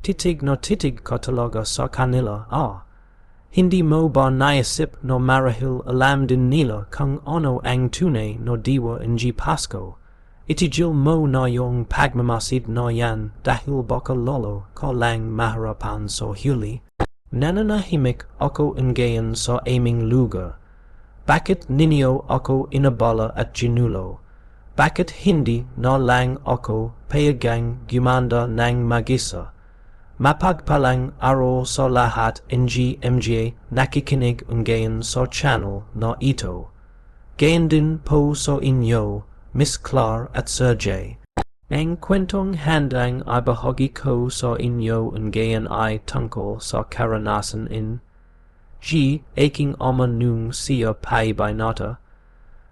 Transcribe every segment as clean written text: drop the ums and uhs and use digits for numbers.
titig no titig kataloga sa kanila Hindi mo ba naisip no marahil alam din nila kung ano ang tunay no diwa ng PASKO. Itigil mo na yung pagmamasid na yan dahil baka lolo ko lang maharapan sa huli. Nananahimik ako ngayon sa aming lugar. Bakit ninyo ako inabala at ginulo? Bakit hindi na lang ako payagang gumanda ng mag-isa? Mapagpalang araw sa lahat ng MJ nakikinig ngayon sa channel na ito. Gayon din po sa inyo, Miss Clar at Sir J. Ang kwentong handang ay bahagi ko sa inyo ngayon ay tungkol sa karanasan in aking ama nung siya pa'y binata.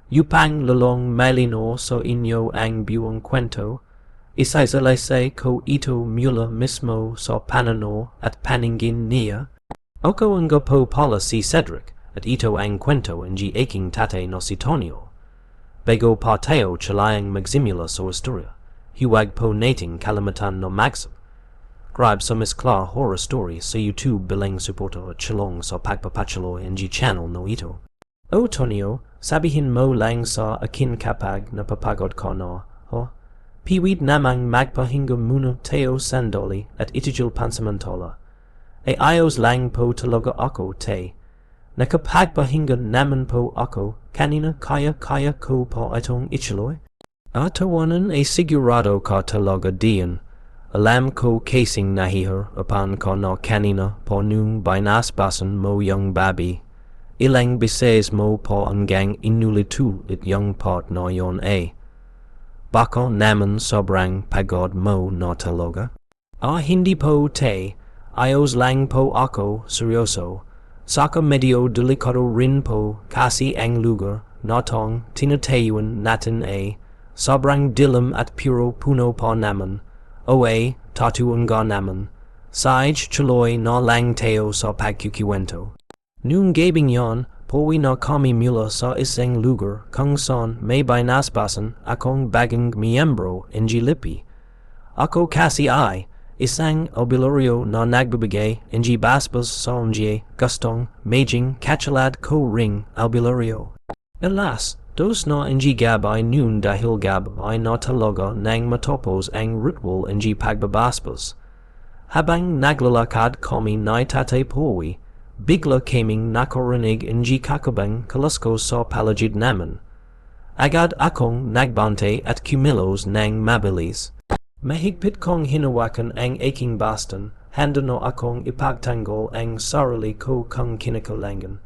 Upang lalong malino sa inyo ang buong kwento, isasalay ko ito mula mismo sa pananaw at paningin niya. Ako ang po pala si Cedric at ito ang kwento ng aking tatay na si Tonio. Bago pa tayo chalayang magsimula sa istorya, huwag po nating kalimutan na magsub. Subscribe sa Miss Clar Horror Story sa YouTube bilang suporta at chilong sa pagpapatuloy ng channel na ito. O Tonio, sabihin mo lang sa akin kapag napapagod ka na, Piwid namang magpahinga muna tayo sandali at itigil pansamantala. Ay ayos lang po talaga ako, te. Nakapagpahinga naman po ako, kanina kaya ko po itong ituloy. Atawanan ay sigurado ka talaga diyan. Alam ko kasing nahihir apan ka na kanina po nung binasbasan mo yung babi. Ilang beses mo po hanggang inulit yung part na yon Baka naman sobrang pagod mo na talaga. Hindi po te, ayos lang po ako, seryoso. Saka medyo delikado rin po kasi ang lugar na tong tinatayuan natin sobrang dilim at puro puno pa naman. Tatuan ga naman. Saj chuloy na lang tayo sa pagkukiwento. Nung gabing yon, Pauwi na kami mula sa isang lugar kung saan may binasbasan akong bagong miyembro ng lipi. Ako kasi ay isang albularyo na nagbibigay ng basbas sa gustong maging katulad ko ring albularyo. Alas, dos na ng gabay noon dahil gabay na talaga nang matapos ang ritual ng pagbabasbas. Habang naglalakad kami na tatay Pauwi, bigla kaming nakarinig ng kakabang kalaskos sa paligid namin. Agad akong nagbante at kumilos ng mabilis. Mahigpit kong hinawakan ang aking baston, handa na akong ipagtanggol ang sarili ko kung kinakalangan.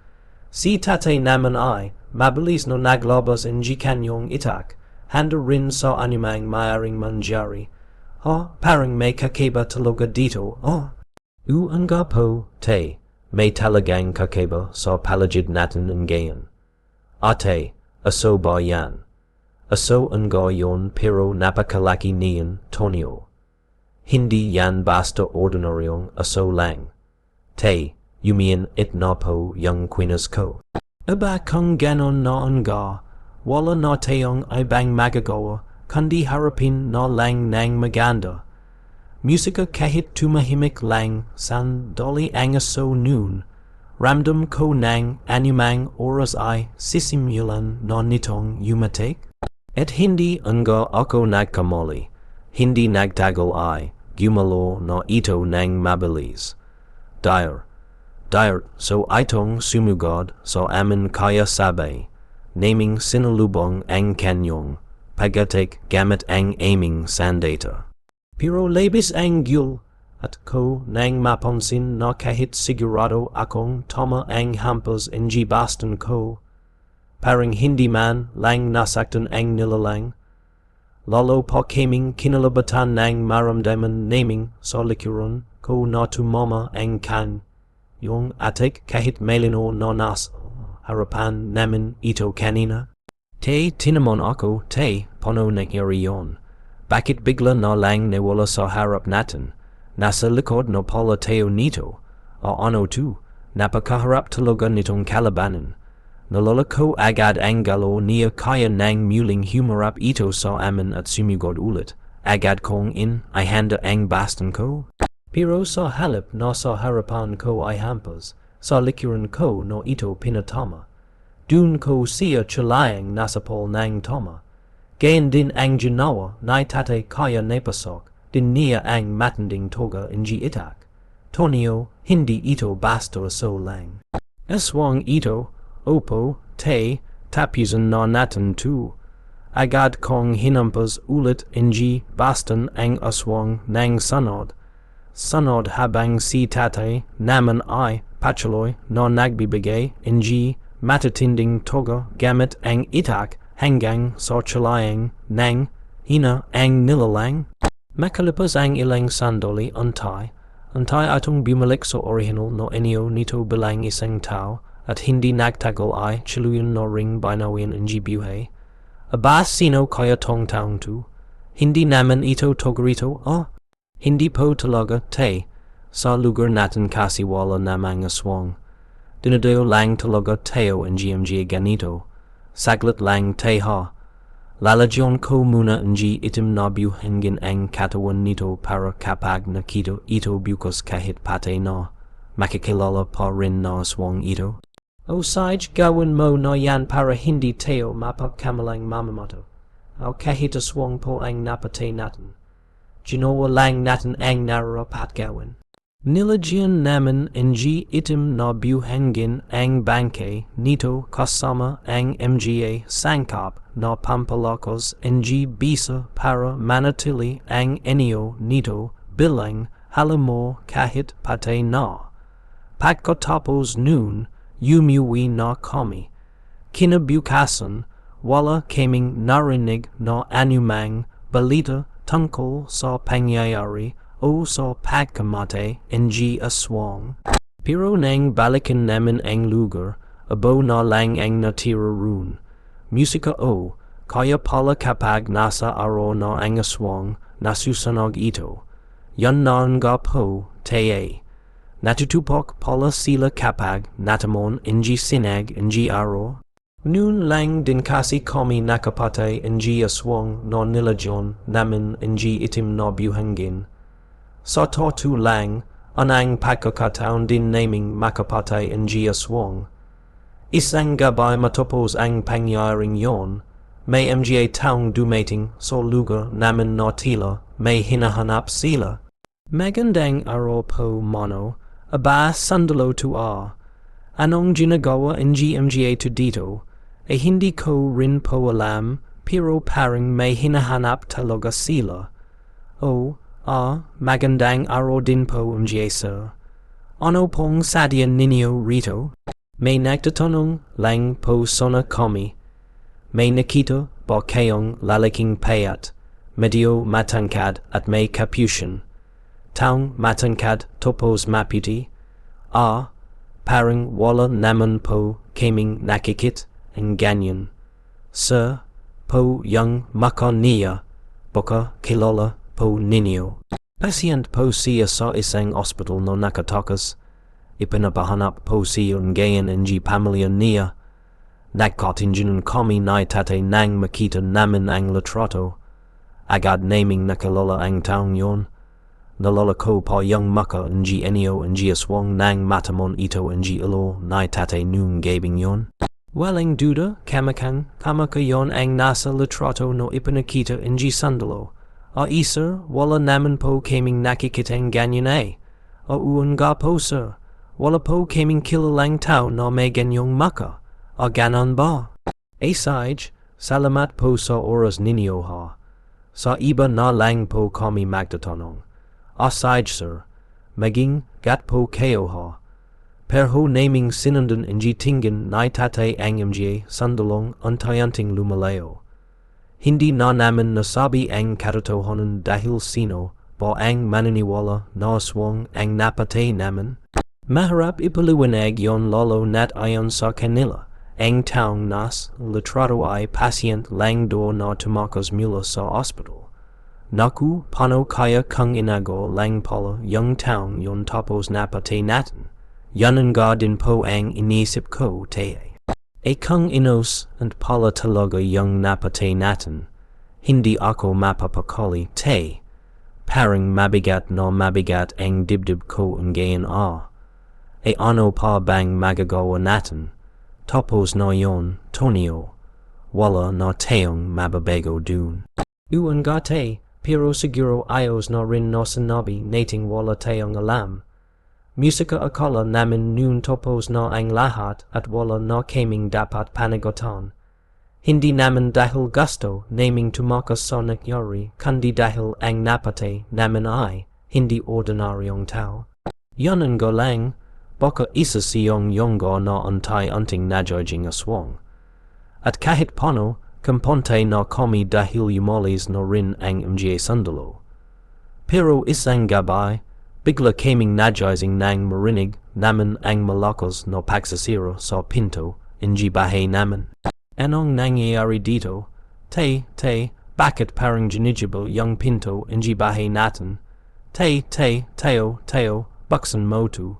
Si tatay naman ay mabilis na naglabas ng kanyang itak, handa rin sa anumang maaaring mangyari. Parang may kakaiba talaga dito. Nga po, te. May talagang kakaiba sa paligid natin ngayon. Ate, aso ba yan? Aso nga yon pero napakalaki niyan, Tonio. Hindi yan basta ordinaryong aso lang. Te, you mean it na po yung quinas ko. Aba kung ganon na nga, wala na tayong ibang magagawa, kundi harapin na lang ng maganda. Musika kahit tumahimik lang sandali ang aso noon. Ramdam ko nang anumang oras ay sisimulan na nitong yumatik. At hindi nga ako nagkamali. Hindi nagtagal ay gumalo na ito ng mabilis. Dahil so itong sumugod sa amin kaya sabay, naming sinalubong ang kanyong pagdating gamit ang aming sandata. Pero labis ang gyul at ko nang mapansin na kahit sigurado akong tama ang hampas ng baston ko. Parang hindi man lang nasaktan ang nilalang. Lalo pa kaming kinalabatan ng maramdaman naming sa likuran ko na tumama ang kan. Yung atik kahit malino na nas harapan namin ito kanina. Te tinamon ako, te paano nangyari yon? Bakit bigla na lang nawala sa harap natin? Nasa likod na pala tayo nito. Ano tu? Napakaharap talaga nitong kalabanan. Nalala ko agad ang galo niya kaya nang muling humarap ito sa amin at sumugod ulit. Agad kong ay handa ang baston ko. Piro sa halip na sa harapan ko ay hampas, sa likuran ko no ito pinatama. Dun ko siya chulayang nasapol nang toma. Gayon din ang ginawa na tate kaya napasok, din niya ang matanding toga inji itak. Tonio, hindi ito basta so lang. Aswang ito, opo, te, tapusan na natin tu. Agad kong hinampas ulit inji bastan ang aswang nang sanod. Sanod habang si tate naman ay patuloy na nagbibigay inji matatinding toga gamit ang itak hanggang sa chulayang nang hina ang nilalang. Makalipas ang ilang sandali antay atong bumalik sa original no enyo nito bilang isang tao at hindi nagtagal ay chiluyan no ring binawian inji buhay. Abas sino kaya tong taong tu? Hindi naman ito togarito hindi po talaga te sa lugar natin kasi wala namang aswang. Dinadayo lang talaga teo inji ganito. Saglit lang te ha. Lalagyan ko muna inji itim na buhangin ang katawan nito para kapag nakita ito bukas kahit pate na makikilala pa rin na aswang ito. O saj gawin mo na yan para hindi teo mapagkamalang mamamatay. O kahit aswang po ang napatay natin. Ginawa lang natin ang narapat gawin. Nilagyan namin inji itim na buhangin ang bangkay nito kasama ang mga sangkap na pampalakos inji bisa para manatili ang enyo nito bilang halamo kahit patay na. Pagkatapos nun, umuwi na kami. Kinabukasan, wala kaming narinig na anumang balita tungkol sa pangyayari o sa pagkamatay inji aswang. Pero nang balikan namin ang lugar, abo na lang ang natira roon. Musika kaya pala kapag nasa aro na ang aswang, nasusunog ito. Yan na nga po, te. Natutupok pala sila kapag natamon inji sinag inji aro. Noon lang din kasi kami nakapatay inji aswang na nilagyan namin inji itim na buhangin. Sa totoo lang, anang pagkakataon din naming makapatay inji aswang. Isang gabay matapos ang pangyayaring yon, may mga taong dumating sa lugar namin na tila may hinahanap sila. Magandang araw po mano, aba sandalo tu Anong ginagawa inji mga tu dito? Hindi ko rin po alam, pero parang may hinahanap talaga sila. Magandang araw din po mga sir. Ano pong sadya ninyo rito? May nagtatanong lang po sana kami. May nakita ba kayong lalaking payat, medyo matangkad at may kapusin? Taong matangkad tapos maputi? Parang wala naman po kaming nakikit ang ganyan. Sir, po yung makaniya, baka kilala po ninyo. Pasient po siya sa isang ospital na nakatakas. Ipinapahanap po siya ngayon inji pamilya niya. Nagkatinginan kami na tate nang makita namin ang litrato. Agad naming nakilala ang taong yon. Nalala ko pa yung maka inji enyo inji aswang nang matamon ito inji ilo na tate nung gabing yon. Walang duda, kamaka yon ang nasa litrato no ipinakita inji sandalo. Sir, wala naman po kaming nakikitang ganyan uwan nga po sir, wala po kaming kilalang tao na may ganyong maka. Ganon ba? Saj, salamat po sa oras ninyo ha. Sa iba na lang po kami magtatanong. Saj sir, maging gat po kayo ha. Perho naming sinundan inji tingin na tate ang mga sandalong antayanting lumalayo. Hindi na namin nasabi ang katotohanan dahil sino ba ang maniniwala na aswang ang napatay namin. Maharap ipaliwanag yon lalo nat ayon sa kanila. Ang taong nas litrato ay pasient lang do na tumakas mula sa ospital. Naku, paano kaya kang inago lang pala yung taong yon tapos napatay natin? Yan nga din po ang inisip ko te. Kung inos and pala talaga yung napatay natin, hindi ako mapapakali te. parang mabigat no mabigat ang dibdib ko ngayon e ano pa bang magagawa natin, tapos no yon, Tonio, wala no tayong mababago dun. Uangate, pero siguro ayos no rin no sinabi nating wala tayong alam. Musika akala namin noon tapos no ang lahat at wala no kaming dapat panagutan. Hindi namin dahil gusto naming tumakas sa nangyari kundi dahil ang napatay namin ay hindi ordinaryong tao. Yan ang galang, baka isa siyang yongga na antay-anting najarjing aswang. At kahit pano, kamponte na kami dahil yumalis na rin ang mga sandalo. Pero isang gabay, bigla kaming najarjing nang marinig namin ang malakas na pagsasira sa pinto inji bahay namin. Anong nangyayari dito? Bakit parang ginigibal yung pinto inji bahay natin? Teo, buksan mo to.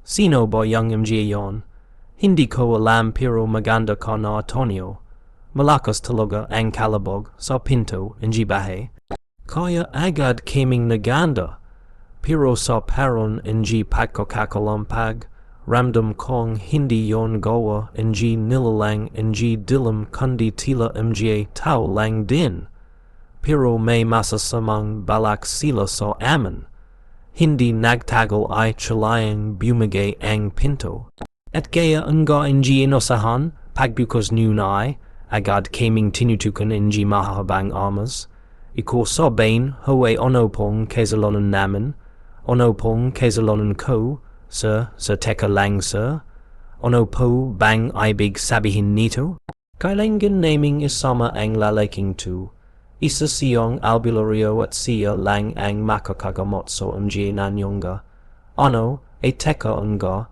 Sino ba yung mga yon? Hindi ko alam pero maganda ka na Antonio. Malakas talaga ang kalabog sa pinto inji bahay. Kaya agad kaming naganda. Pero sa paron inji pagkakalampag. Ramdam kong hindi yon gawa ng nilalang ng dilim kundi tila mga tao lang din. Pero may masasamang balak sila sa amin. Hindi nagtagal ay chalayang bumigay ang pinto. At gaya nga ng inosahan, pagbukas noon ay, agad kaming tinutukan ng mahabang armas. Iko sabain, hawe ono pong kasalanan namin, ono pong kasalanan ko, Sir teka lang sir, ono po bang ibig sabihin nito? Kailangan naming isama ang lalaking to. Isa siyang albularyo at siya lang ang makakagamot sa mga nanyonga. Ano, teka unga.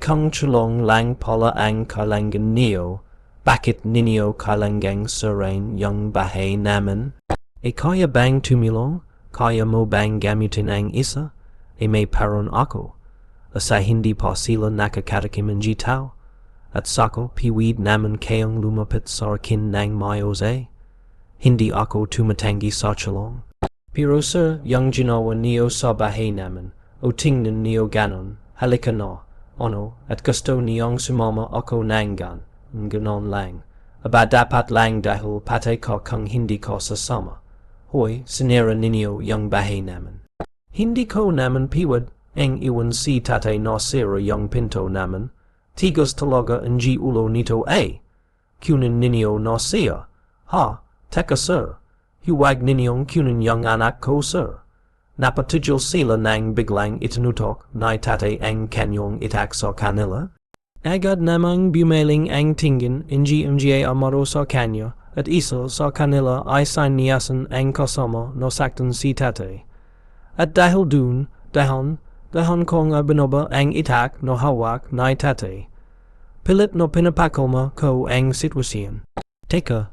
Kung chulong lang pala ang kailangan niyo, bakit ninyo kailangang sirain yung bahay namin? Kaya bang tumulong? Kaya mo bang gamitin ang isa? May paron ako. Asa hindi pa sila nakakatikim ng tao. At sako piwid naman kayong lumapit sa akin ng mayos Hindi ako tumatangi sa chalong. Pero sir, yung ginawa niyo sa bahay namin, o tingnan niyo ganon, halika na, ano, at gusto niyong sumama ako ng ganon lang. Aba dapat lang dahil patay ka kung hindi ka sasama. Hoy, sinira ninyo yung bahay namin. Hindi ko naman piwad ang iwan si tatay na sira yung pinto namin. Tigas talaga ang ulo nito Kunin ninyo na siya. Ha, teka sir. Huwag ninyong kunin yung anak ko sir. Napatidil sila nang biglang itinutok na tatay ang kanyang itak sa kanila. Agad namang bumaling ang tingin mga amaro sa kanya. At isa sa kanila ay siniyasan ang kasama na saktan si tatay. At dahil dun, dahan kong binoba ang itak na hawak na tatay. Pilit na pinapakalma ko ang sitwasyon. Teka.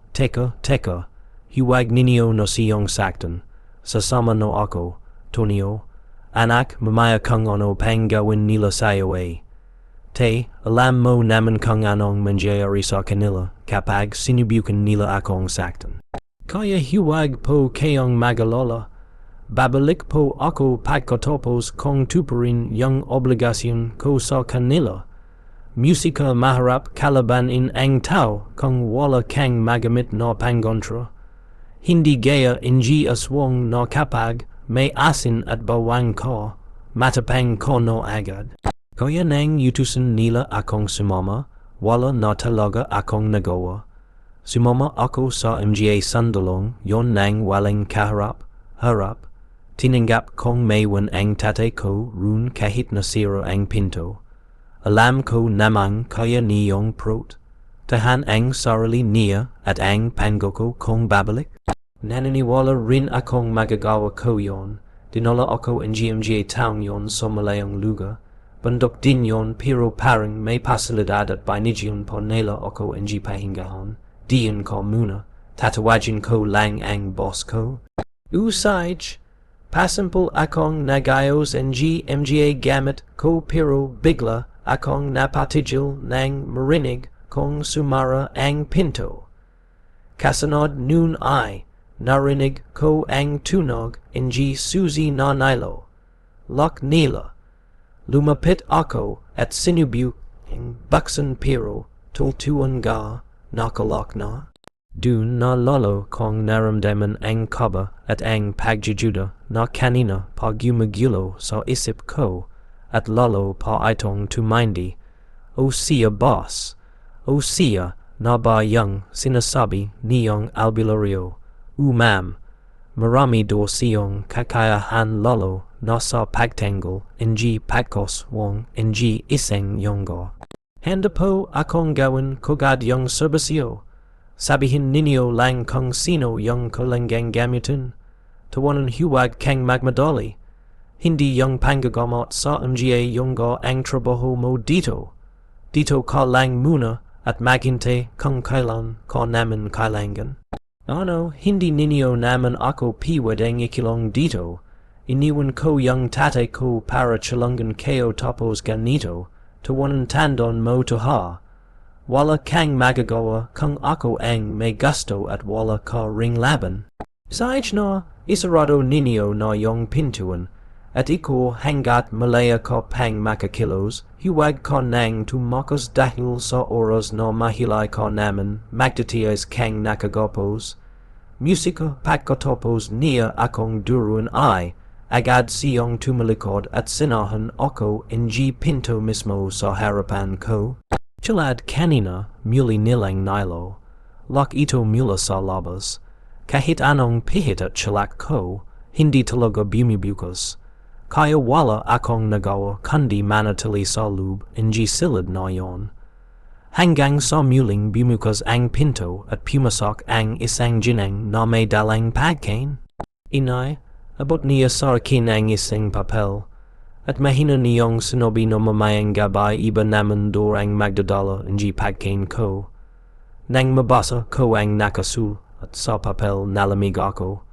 Huwag ninyo na siyang saktan. Sasama na ako, Tonio. Anak, mamaya kung ano pang gawin nila sayo alam mo naman kung anong mangyayari sa kanila kapag sinubukan nila akong saktan. Kaya huwag po kayong magalala. Babalik po ako pagkatapos kong tuparin yung obligasyon ko sa kanila. Musika maharap kalabanin ang tao kung wala kang magamit na pangontra. Hindi gaya ng aswang na kapag may asin at bawang ka, matapang ka no agad. Kaya nang yutusan nila akong sumama, wala na talaga akong nagawa. Sumama ako sa mga sandalong, yon nang walang harap. Tinanggap kong maywan ang tatay ko run kahit nasira ang pinto. Alam ko namang kaya niyong prot. Tahan ang sarili niya at ang pangoko kong babalik. Naniniwala rin akong magagawa ko yon. Dinala ako ang mga taong yon sa malayang lugar. Bandok din yon pero parang may pasilidad at binigyan po nila ako ang pahingahan. Diyan ko muna, tatawagin ko lang ang boss ko. Usaj, pasimple akong nagayos ang mga gamit ko pero bigla akong napatigil ng marinig kong sumara ang pinto. Kasunod noon ay, narinig ko ang tunog ng suzi na nilo. Lok nila. Lumapit ako at sinubu ang buksan pero tultuan ga nakalok na. Dun na lolo kong naramdaman ang kaba at ang pagjujuda na kanina pa gumagulo sa isip ko at lalo pa itong tumindi. O siya boss, o siya na ba yung sinasabi niyong albularyo? Ma'am, marami do siyong kakayahan lalo na sa pagtanggol ng pagkoswang ng isang yonggo. Handa po akong gawin kagad yung serbisyo. Sabihin ninyo lang kung sino yung kailangang gamitin. Tawanan huwag kang magmadali. Hindi yung panggagamot sa mga yonggo ang trabaho mo dito. Dito ka lang muna at maghintay kung kailan ka naman kailangan. Ano, hindi ninyo naman ako piwedeng ikilong dito. Iniwan ko yung tatay ko para chalungan kayo tapos ganito. Tawanan tandon mo to ha. Wala kang magagawa kung ako ang may gusto at wala ka ring laban. Besides na, isarado ninyo na yung pintuan, at iko hanggat malaya ka pang makakilos, huwag ka nang tumakas dahil sa oras na mahilay ka naman magdatiyas kang nakagapos. Musika pagkatapos niya akong duruan ay, agad siyang tumalikod at sinahan ako ng pinto mismo sa harapan ko. Chalad kanina muli nilang nilo, lak ito mula sa labas, kahit anong pihit at chalak ko, hindi talaga bumibukas. Kaya wala akong nagawa kundi manatili sa loob ng silid na yon. Hanggang sa muling bumukas ang pinto at pumasok ang isang ginang na may dalang pagkain. Inay, abot niya sa akin ang isang papel. At mahina niyong sinabi na mamayang gabay iba naman do ang magdadala ng pagkain ko. Nang mabasa ko ang nakasul at sa papel nalamig ako.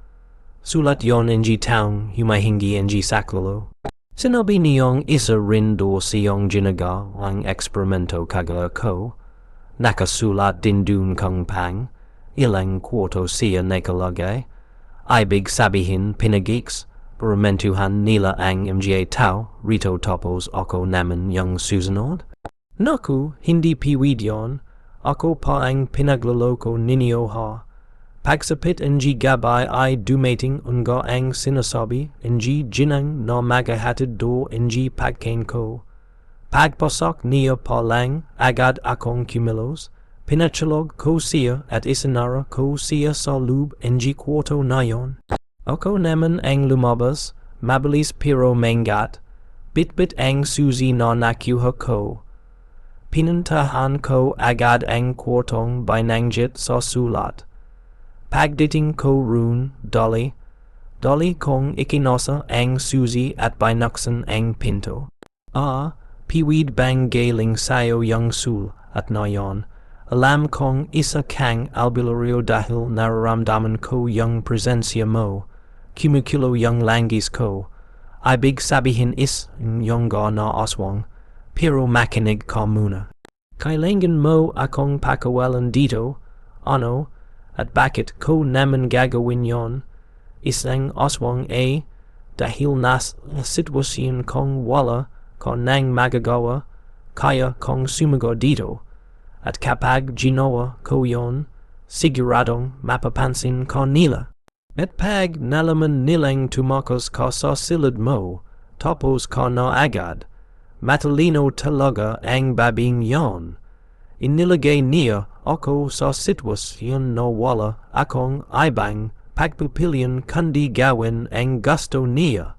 Sulat yon ng taong humahingi ng saklolo. Sinabi niyong isa rin do siyong ginaga ang eksperimento kagaya ko. Nakasulat din dun kung pang, ilang kwarto siya nakalagay. Ibig sabihin pinagiks. Permentuhan nila ang mga tao rito tapos ako naman yung susunod? Naku, hindi piwid yon. Ako pa ang pinagloloko ninyo ha. Pagsapit ng gabay ay dumating unga ang sinasabi ng ginang na maghahatid do ng pagkain ko. Pagpasok niya pa lang agad akong kumilos. Pinachalog ko siya at isinara ko siya sa loob ng kwarto na yon. Ako naman ang lumabas, mabilis pero mangat, bit-bit ang susi na nakuha ko. Pinuntahan ko agad ang kwartong binanggit sa sulat. Pagdating ko roon, dali kong ikinasa ang susi at binuksan ang pinto. Piwid bang galing sayo yung sul at na yon. Alam kong isa kang albularyo dahil nararamdaman ko yung presensya mo. Kumukulo yung langis ko. Ibig sabihin yung na aswang, pero makinig ka muna. Kailangan mo akong pakawalan dito, ano, at bakit ko naman gagawin yon? Isang aswang dahil nas sitwasyon kong wala ka nang magagawa, kaya kong sumagot dito. At kapag ginawa ko yon, siguradong mapapansin ka nila. At pag nalaman nilang tumakas ka sa silid mo, tapos ka na agad, matalino talaga ang babing yon. Inilagay niya ako sa sitwasyon na wala akong ibang pagpipilian kundi gawin ang gusto niya.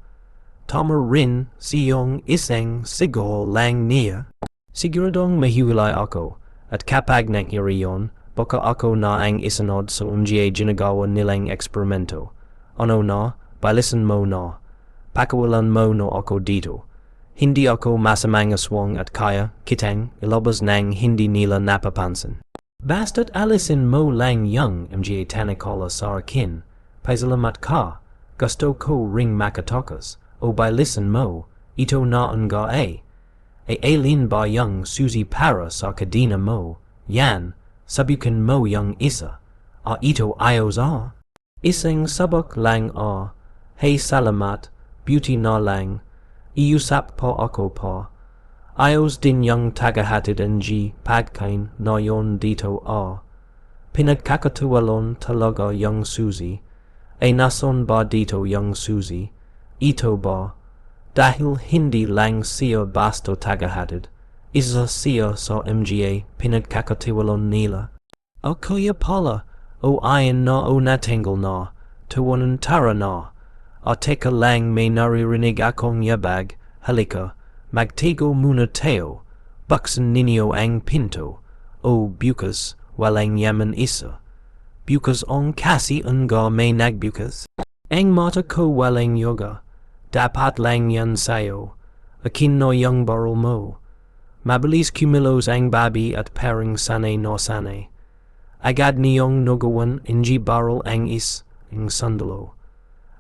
Tama rin siyong isang sigol lang niya. Siguradong mahiwalay ako, at kapag nangyari yon, baka ako na ang isunod sa ginagawa nilang eksperimento. Ano na, balisan mo na. Pakawalan mo na ako dito. Hindi ako masamang aswang at kaya kitang ilabas ng hindi nila napapansin. Basta't alisin mo lang yung mga tanikala sa akin. Pasalamat ka. Gusto ko ring makatakas. O balisan mo, ito na nga alin ba yung susi para sa kadina mo? Yan. Sabukan mo yung isa. Ito ayos Iseng sabak lang hey salamat, beauty na lang, iusap po ako po. Ayos din yung tagahatid ng pagkain na yon dito Pinagkakatuwalon talaga yung Suzy. Nason ba dito yung Suzy? Ito ba? Dahil hindi lang siya basta tagahatid. Isa siya sa MGA pinagkakatiwalon nila. O Kuya Paula, o ayan na o natanggol na, tawanan tara na. Teka lang may naririnig akong yabag, halika, magtigo muna tayo, buksan ninyo ang pinto, o bukas, walang yaman isa. Bukas on kasi nga may nagbukas. Ang mata ko walang yoga, dapat lang yan sayo, akin no yung barrel mo. Mabilis kumilos ang babi at parang sanay no sanay. Agad niyong nugawan ng barrel ang ang sandalo.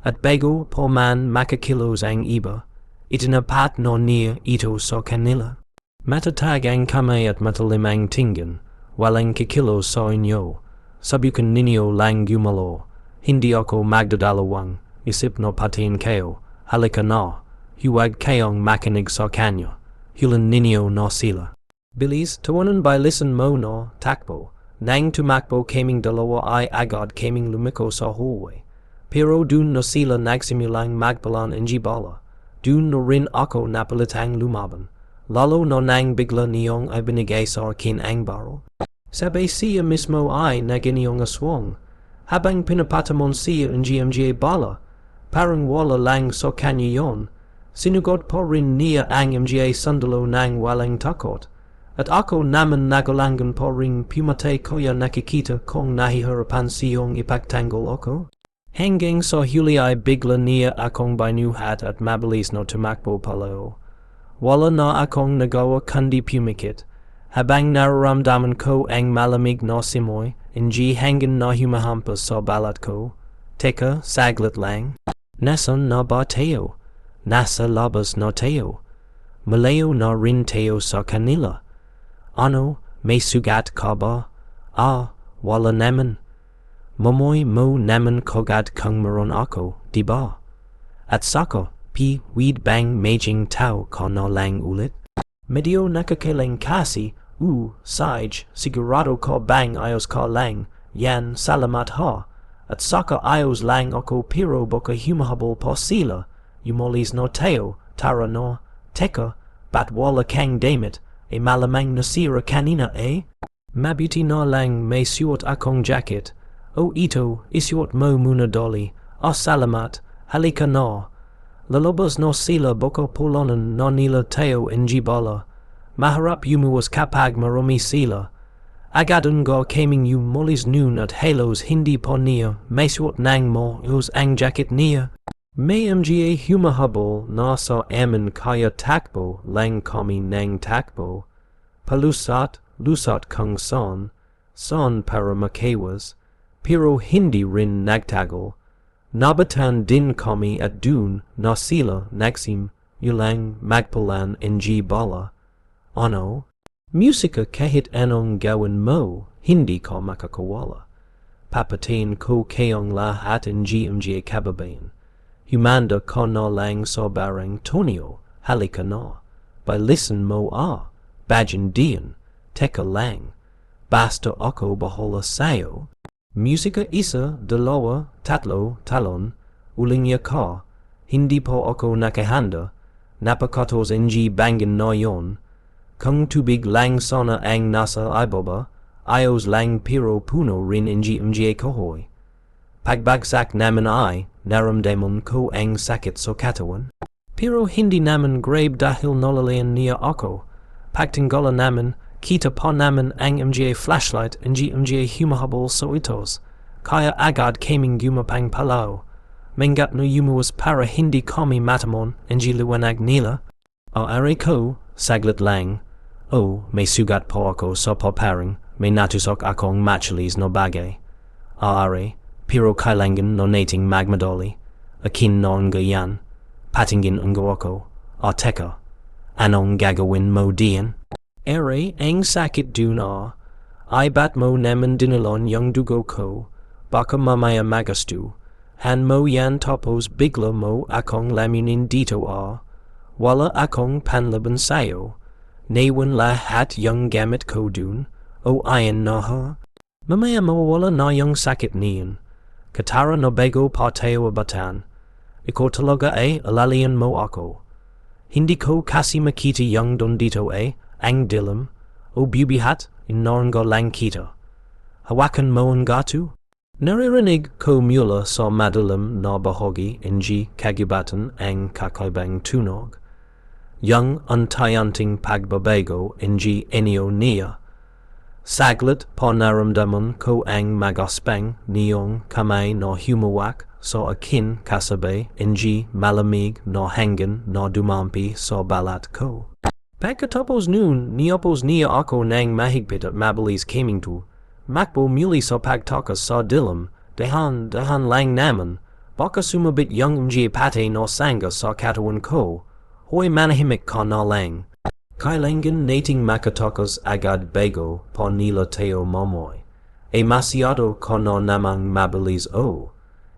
At bago po man makakilos ang iba, itinapat no niya ito sa kanila. Matatag ang kamay at matalim ang tingin, walang kikilos sa inyo. Sabukan ninyo lang gumalo, hindi ako magdadalawang, isip no patin kayo, halika na, huwag kayong makinig sa kanya, hulan ninyo no sila. Bilis, tawanan by listen mo no, takbo, nang tumakbo kaming dalawa ay agad kaming lumiko sa hallway. Pero dun no sila nagsimulang magpalan ng bala, dun no rin ako napalitang lumaban, lalo no nang bigla niyong ay binigay sa akin ang barrel. Sabi siya mismo ay naginiyong aswang, habang pinapatamon siya ng GMGA bala, parang wala lang sa kanya yon, sinugod po rin niya ang MGA sandalo ng walang takot, at ako naman nagalangan po rin pumatay koya nakikita kong nahihirapan siyong ipagtanggol ako. Hanggang sa huli ay bigla niya akong binuhat at mabilis no tumakbo palao. Wala na akong nagawa kundi pumikit, habang nararamdaman ko ang malamig na simoy, hindi hanggang na humahampas sa balat ko. Teka, saglit lang. Nasaan na ba tayo? Nasa labas na tayo. Malayo na rin tayo sa kanila. Ano, may sugat ka ba? Wala naman. Mamoy mo naman kagad kung meron ako, diba? At saka, weed bang majing tao ka na lang ulit? Medyo nakakilang kasi, Saj, sigurado ko bang ayos ka lang, yan salamat ha. At saka ayos lang ako pero baka humahabol pa sila, yumolis no tayo, tara no. Teka, bat wala kang damit, malamang nasira kanina Mabuti na lang may suot akong jacket. Ito, isuot mo muna doli, salamat, halika na. Lalabas no sila baka pulanan na nila tayo ng bala. Maharap yumuwas kapag marami sila. Agadun ga kaming molis noon at halos hindi pa niya, may suot nang mo us ang jacket niya. May mga humahabol na sa amin kaya takbo lang kami nang takbo. Palusat, lusat kung son para makawas, pero hindi rin nagtagal. Nabatan din kami at dun na sila nagsim yulang magpalan ng bala. Ano? Musika kahit anong gawin mo, hindi ka makakawala. Papatain ko kayong lahat ng GMGA kababayan. Humanda ka na lang sa barang Tonyo, halika na. By listen mo bajan diyan, teka lang. Basta ako bahala sayo. Musika isa, dalawa, tatlo, talon, ulinya ka. Hindi po ako nakahanda. Napakatos ng bangin na yon. Kung tubig lang sana ang nasa ibaba, ayos lang pero puno rin ng GMGA kahoy. Pagbagsak naman ay, naramdaman ko ang sakit sa katawan. Pero hindi naman grave dahil nalalayan niya ako. Pagtingala naman, kita pa naman ang MGA flashlight ng GMGA humahabol sa itos. Kaya agad kaming gumapang palaw. Mengat no yumuwas para hindi kami matamon ng liwanag nila. Ari ko, saglit lang. May sugat po ako sa paparang, may natusok akong matchalis no bagay. Ari, pero kailangan no nating magmadali. Akin no nga yan. Patingin ang ako. Teka, anong gagawin mo diyan? Ang sakit dun ay bat mo naman dinalon yung dugo ko. baka mamaya magastu, han mo yan topos bigla mo akong lamunin dito wala akong panlaban sayo, nawan lahat yung gamit ko dun, o ayan na ha. Mamaya mawawala na yung sakit niyan. Katara no bago pa tayo batan. Ikaw talaga alalian mo ako. Hindi ko kasi makita yung don dito ang dilim, o bubihat inorngo lang kita. Hawakan mo ang gatu? Naririnig ko mula sa madalim na bahagi ng kagubatan ang kakaibang tunog. Yung untayanting pagbabago ng inyo niya. Saglit pa naramdaman ko ang magaspang niyong kamay na humawak sa akin kasabay ng malamig na hangin na dumampi sa balat ko. Pagkatapos noon, niopos niya ako ng mahigpit at mabilis kaming to. Makbo muli sa pagtakas sa dilim, dahan lang naman, baka sumabit yung pate na sanga sa katawan ko. Hoy manahimik ka na lang. Kailangan nating makatakas agad bago pa nila tayo mamoy. Masyado ka na namang mabilis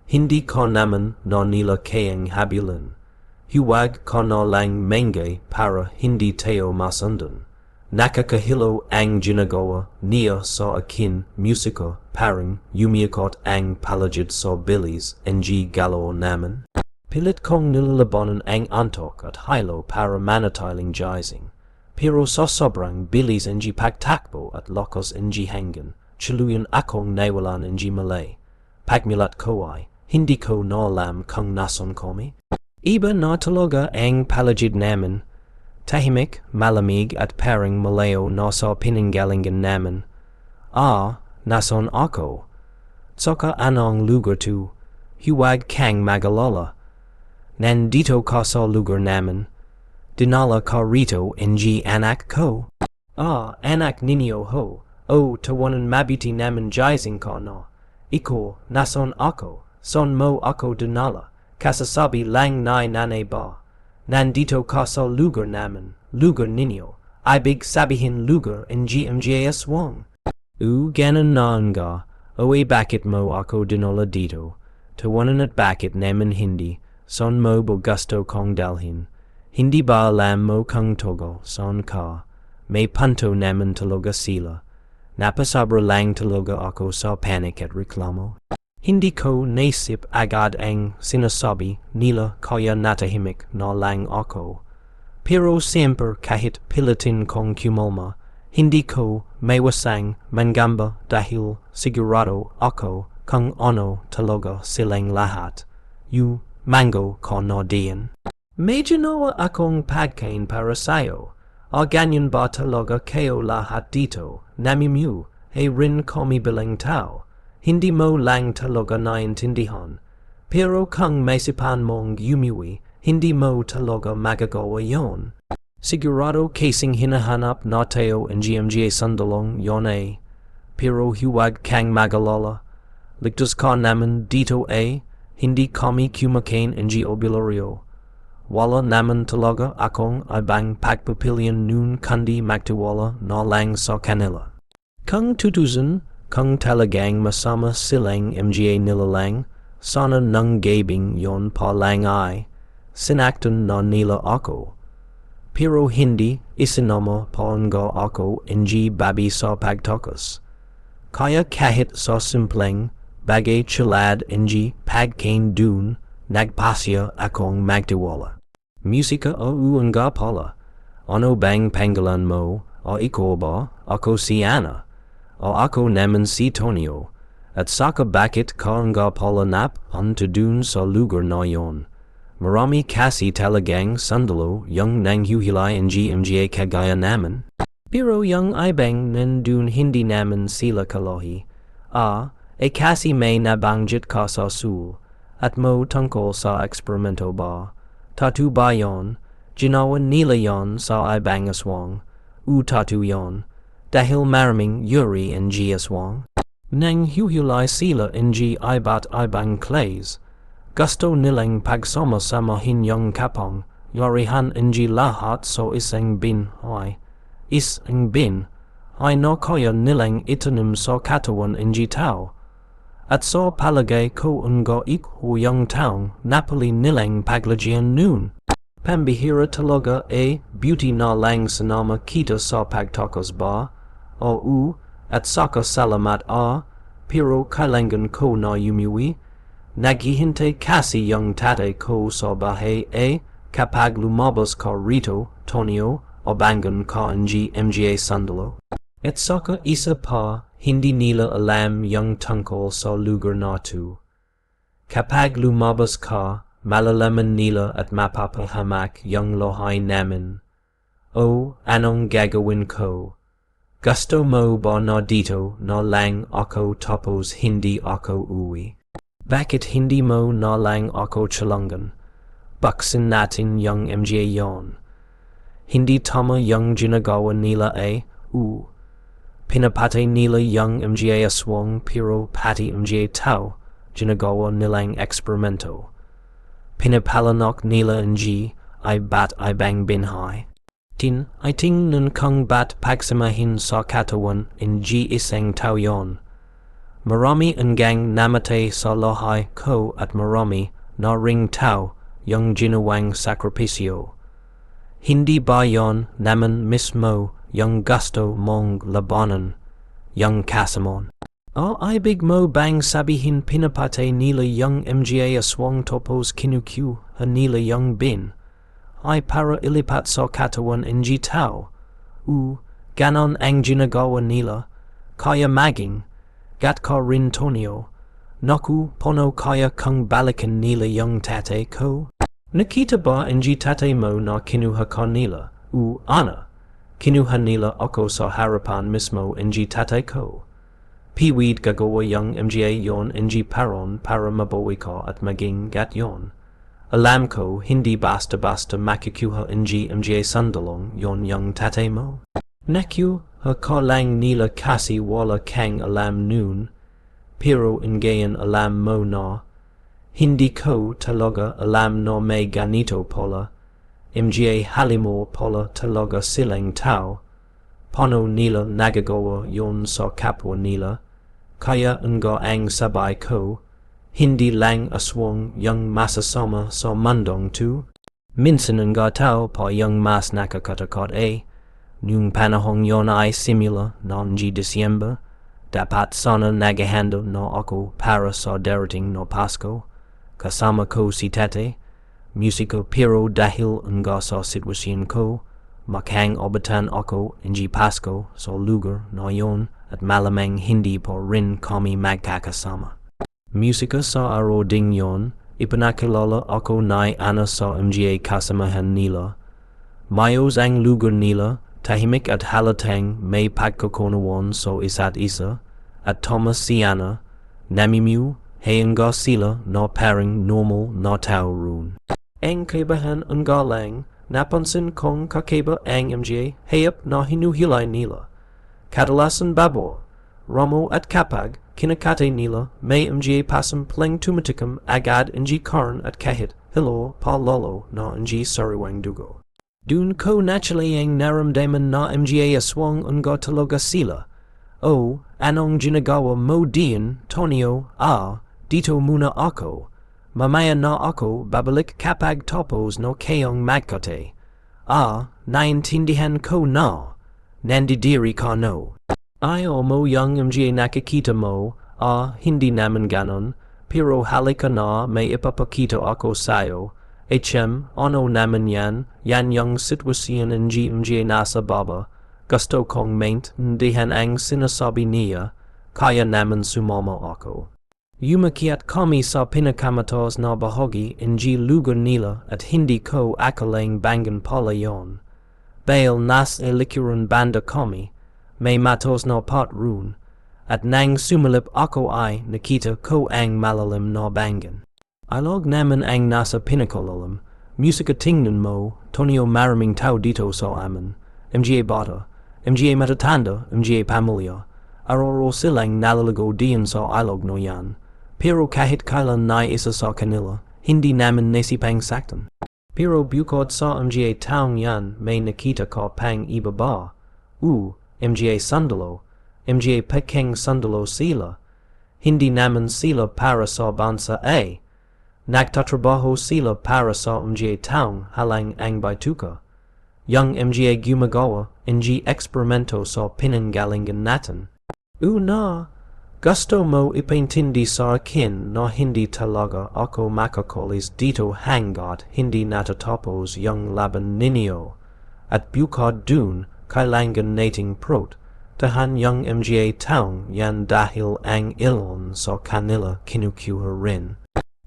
Hindi ka naman na nila kayang habilan. Huwag ka na lang mengay para hindi tayo masundan. Nakakahilo ang ginagawa niya sa akin musika parang umiikot ang palagid sa bilis ng galaw naman. Pilit kong nilalabanan ang antok at hilo para manatiling jizing. Pero sa sobrang bilis ng pagtakbo at lakas ng hangin, tuluyan akong nawalan ng malay. Pagmulat ko hindi ko na alam kung nasan kami. Iba na talaga ang palagid namin. Tahimik, malamig at parang malayo na sa pinanggalingan namin. Nasan ako? Tsaka anong lugar to? Huwag kang magalala. Nandito ka sa lugar namin. Dinala ka rito ng anak ko. Anak ninyo ho. Tawanan mabuti naman jizing ka na. Iko, nasan ako? Son mo ako dinala? Kasasabi lang na nanay ba? Nandito ka sa lugar naman, lugar ninyo. Ibig sabihin lugar ng Aswang. Ganon na nga. Bakit mo ako dinala dito? Tawanan at bakit naman hindi? Son mo bo gusto kong dalhin. Hindi ba alam mo kung togo, son ka? May panto naman talaga sila. Napasabra lang talaga ako sa panic at reklamo. Hindi ko naisip agad ang sinasabi nila kaya natahimik na lang ako. Pero siyempre kahit pilitin kong kumalma, hindi ko maiwasang mangamba dahil sigurado ako kung ano talaga silang lahat. Mango ka na diyan. Medyo nawa akong pagkain para sayo. Ganyan ba talaga kayo lahat dito? Namimyu, rin kami bilang tao. Hindi mo lang talaga naintindihan. Pero kung maisipan mong yumiwi, hindi mo talaga magagawa yon. Sigurado kasing hinahanap na tayo ng sandalong yon Pero huwag kang magalala. Ligtas ka naman dito hindi kami kumakain ng albuláryo. Wala naman talaga akong ibang pagpapilian nun kundi magtiwala na lang sa kanila. Kung tutusin, kung talagang masama silang nilalang, sana nang gabing yon pa lang sinaktan na nila ako. Pero hindi isinama pa nga ako ng babi sa pagtakas. Kaya kahit sa simpleng bagay chilad ng pagkain dun, nagpasya akong magtiwala. Musika nga pala. Ano bang pangalan mo? Ikaw ba? Ako si Ana. Ako naman si Tonio. At saka bakit ka nga pala dun sa lugar na yon. Marami kasi talagang sandalo yung nanghuhilay ng kagaya naman. Pero yung ibang nandun hindi naman sila kalahi. Kasi may nabanggit ka sa sul. At mo tungkol sa eksperimento ba? Tatu ba yon? Ginawa nila yon sa ibang aswang. Tatu yon. Dahil maraming yuri ng aswang. Nang huhulay sila ng iba't ibang clays. Gusto nilang pagsama-samahin yung kapang. Yarihan ng lahat sa isang bin. Isang bin. Na kaya nilang itanim sa katawan ng tao. at saw palagay ko ungo ik ho young town, Napoli nilang paglagian noon. Pambihira talaga beauty na lang sanama kita sa pagtakos ba, o at saka salamat pero kailangan ko na yumuwi, naghihintay kasi young tate ko sa bahay kapag lumabas ka rito, Tonio, o bangon ka mga sandalo. At saka isa pa, hindi nila alam yung tungkol sa lugar na to. Kapag lumabas ka, malalaman nila at mapapahamak yung lohay namin. O, anong gagawin ko? Gusto mo ba na dito na lang ako tapos hindi ako uwi? Bakit hindi mo na lang ako chalangan? Buksan natin yung mga yon. Hindi tama yung ginagawa nila pinapatay nila yung mga aswang pero pati mga tao, ginagawa nilang eksperimento. Pinapalanok nila ay bat ay bang binhay. Ay tingnan kung bat pagsamahin sa katawan isang tao yon. Marami hanggang namatay sa lohay ko at marami na ring tao yung ginawang sakripisyo. Hindi ba yon naman mismo yung gusto mong labanan, yung kasamon? O ibig mo bang sabihin pinapatay nila yung mga aswang tapos kinukyu nila yung bin? Ay para ilipat sa katawan ng tao. Ganon ang ginagawa nila. Kaya maging, gat ka rin Tonio. Naku, pono kaya kung balikan nila yung tate ko? Nakita ba ang tate mo na kinuha ka nila? Ana. Kinuha nila ako sa harapan mismo ng tate ko. Piwid gagawa yung mga yon ng paron para mabawi ka at maging gat yon. Alam ko hindi basta-basta makikuha ng mga sandalong yon yung tate mo. Naku, ka lang nila kasi wala kang alam noon. Pero ngayon alam mo na. Hindi ko talaga alam na may ganito pala. Mga halimo pala talaga silang tao. Paano nila nagagawa yon sa kapwa nila? Kaya nga ang sabay ko, hindi lang aswang yung masasama sa mundong to. Minsan nga tao pa yung mas nakakatakot Nung panahon yon ay simula noong Disyembre, dapat sana naghahanda na ako para sa darating na Pasko. Kasama ko si tate. Musika pero dahil nga sa sitwasyon ko, maghang obatan ako ng Pasko sa lugar na yon at malamang hindi pa rin kami magkakasama. Musika sa araw ding yon, ipinakilala ako na ana sa mga kasamahan nila. Mayos ang lugar nila, tahimik at halatang may pagkakunawan sa isa't isa, at Thomas si Ana, namimiw, hanggang sila na parang normal na tao roon. Ang kaibahan ang galang, napansin kong kakaiba ang mga hayop na hinuhilay nila. Kadalasan baboy, ramo at kapag kinakatay nila, may mga pasampling tumatikam agad ng karan at kahit hilo pa lolo na ng sariwang dugo. Dun ko naturally ang naramdaman na mga aswang nga talaga sila. Anong ginagawa mo diyan, Tonio? Dito muna ako. Mamaya na ako babalik kapag tapos no kayong magkate. Naintindihan ko na. Nandidiri ka no. Ayaw mo yung mga nakikita mo, hindi naman ganon, pero halika na may ipapakita ako sa'yo. Ano naman yan yung sitwasyon ng mga nasa baba. Gusto kong maintindihan ang sinasabi niya, kaya naman sumama ako. Umakyat kami sa pinakamatas na bahagi ng lugar nila at hindi ko akalang bangan pala yon. Bail nas likuran banda kami, may matos na pot roon, at nang sumalip ako ay nakita ko ang malalim na bangan. Alog naman ang nasa pinakalalim, musika tingnan mo, Tonio maraming tao dito sa amin, mga bata, mga matatanda, mga pamilya, aroro silang nalalago diyan sa ilog no yan. Pero kahit kailan na isa sa kanila, hindi namin nasipang saktan. Pero bukod sa mga taong yan, may nakita ka pang iba ba? Mga sandalo, mga peking sandalo sila. Hindi naman sila para sa bansa A. Nagtatrabaho sila para sa mga taong halang ang bituka. Yung mga gumagawa ng eksperimento sa pinanggalingan natin. Una, gusto mo ipintindi sa akin na hindi talaga ako makakalis dito hanggat hindi natatapos yung laban ninyo. At bukod dun, kailangan nating prot. Tahan yung mga taong yan dahil ang ilan sa kanila kinukuha rin.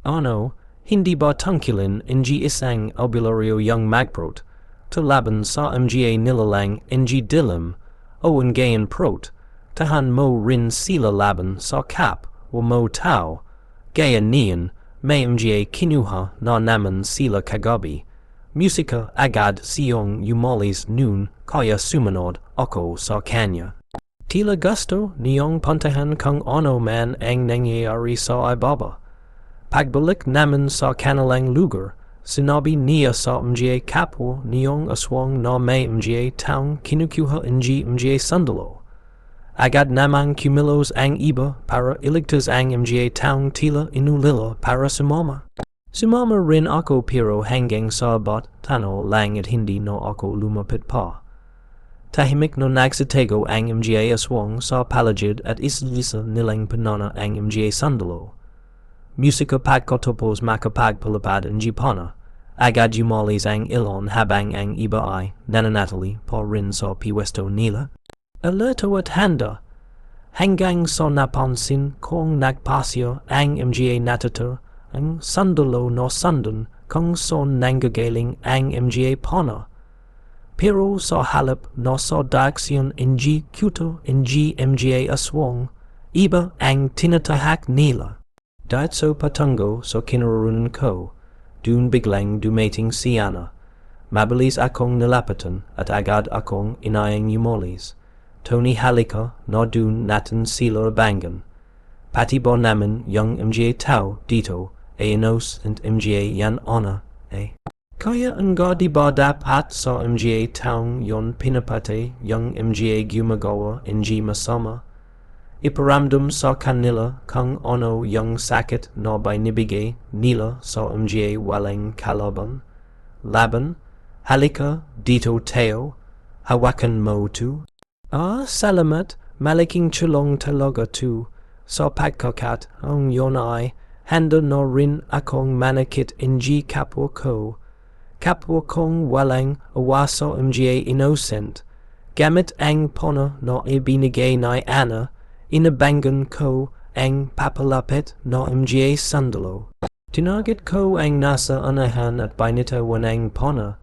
Ano, hindi ba tungkulin ng isang albularyo yung magprot? Laban sa mga nilalang ng dilim o ang gayan prot? Tahan mo rin sila laban sa kap o mo tao. Gaya niyan, may mga kinuha na naman sila kagabi. Musika agad siyong umalis nun kaya sumunod ako sa kanya. Tila gusto niyong puntahan kung ano man ang nangyayari sa ibaba. Pagbalik naman sa kanilang lugar, sinabi niya sa mga kapwa niyong aswang na may mga taong kinukuha ng mga sandalo. Agad namang kumilos ang iba para iligtas ang mga taong tila inulila para sumama. Sumama rin ako pero hanggang sa bot tano lang at hindi no ako lumapit pa. Tahimik no nagsitago ang mga aswang sa paligid at isa-isa nilang pinana ang mga sandalo. Musika pagkatapos makapagpalapad ang jipana. Agad umalis ang ilan habang ang iba ay nananatili pa rin sa pwesto nila. Alerto at handa. Hanggang sa napansin kong nagpasya ang mga natata ang sandalo na sandan kung saan nanggagaling ang mga pana. Pero sa halip na sa daksyon ng kuto ng mga aswang, iba ang tinatahak nila. Dahil sa patungo sa kinarunan ko, dun biglang dumating si Ana. Mabilis akong nilapatan at agad akong inayang umalis. Tony halika na dun natin sila bangan. Pati ba naman yung mga tao dito ay inos and mga yan ana eh. Kaya nga di ba dapat sa mga taong yon pinapatay yung mga gumagawa ng masama? Iparamdam sa kanila kung ano yung sakit na binibigay nila sa mga walang kalaban. Laban, halika dito Teo, hawakan mo tu. Salamat, malaking tulong talaga tu. Sa pagkakat ang yon ay, handa na rin akong manakit ng kapwa ko. Kapwa kong walang awa sa mga innocent. Gamit ang pona na ibinigay ni Ana, inabangan ko ang papalapit na mga sandalo. Tinagit ko ang nasa anahan at binitawan ang pona.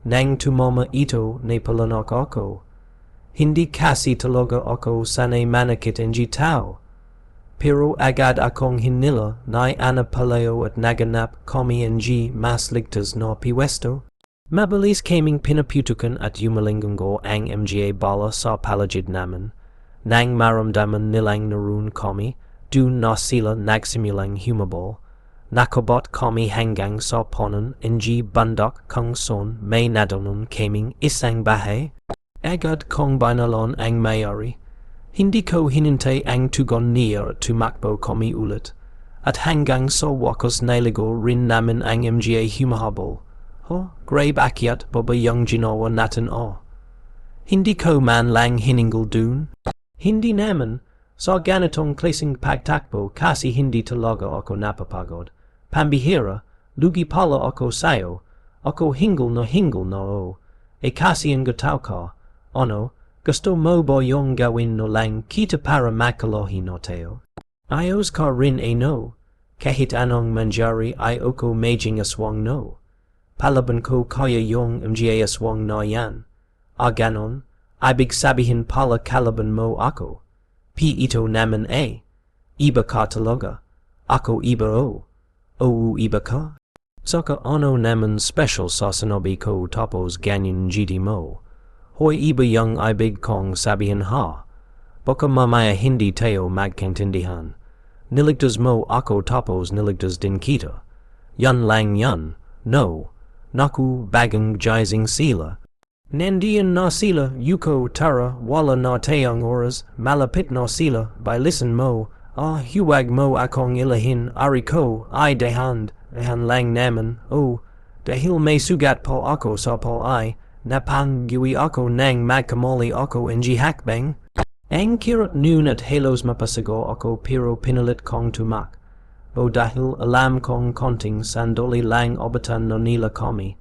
Nang tumama ito na palanak ako. Hindi kasi talaga ako sanay manakit ng tao. Pero agad akong hinila na Ana palayo at naganap kami ng mas ligtas na pwesto. Mabilis kaming pinaputukan at yumalinggo ang mga bala sa paligid namin. Nang maramdaman nilang naroon kami, dun na sila nagsimulang humabol. Nakabot kami hanggang sa ponan ng bandok kung saan may nadanon kaming isang bahay. Agad kong binalan ang mayari. Hindi ko hinintay ang tugon niya at tumakbo kami ulit. At hanggang sa wakas naligo rin namin ang mga humahabol. Grave akyat babayang ginawa natin Hindi ko man lang hiningal dun. Hindi naman, sa ganitong klaseng pagtakbo kasi hindi talaga ako napapagod. Pambihira, lugi pala ako sayo. Ako hingal na kasi ang gataw ka. Ano, gusto mo ba yung gawin no lang kita para makalohi no Teo? Ayos ka rin no. Kahit anong manjari ay ako maging aswang no. Palaban ko kaya yung mga aswang na yan. Ganon, ibig sabihin pala kalaban mo ako. Ito naman Iba ka talaga. Ako iba iba ka? Saka ano naman special sa sinabi ko tapos ganyan GD mo. Hoy iba yung ibig kong sabihin ha. Baka mamaya hindi tayo magkaintindihan. Niligtas mo ako tapos niligtas din kita. Yan lang yan. No. Naku bagang jizing sila. Nandiyan na sila yuko tara wala na tayong oras malapit na sila by listen mo Huwag mo akong ilahin ariko I dehan lang naman dahil may sugat po ako sa po ay napanggiwi ako nang magkamali ako ng hakbang. Ang kirot noon at halos mapasigo ako pero pinalit kong tumak. Dahil alam kong konting sandali lang obatan no nila kami.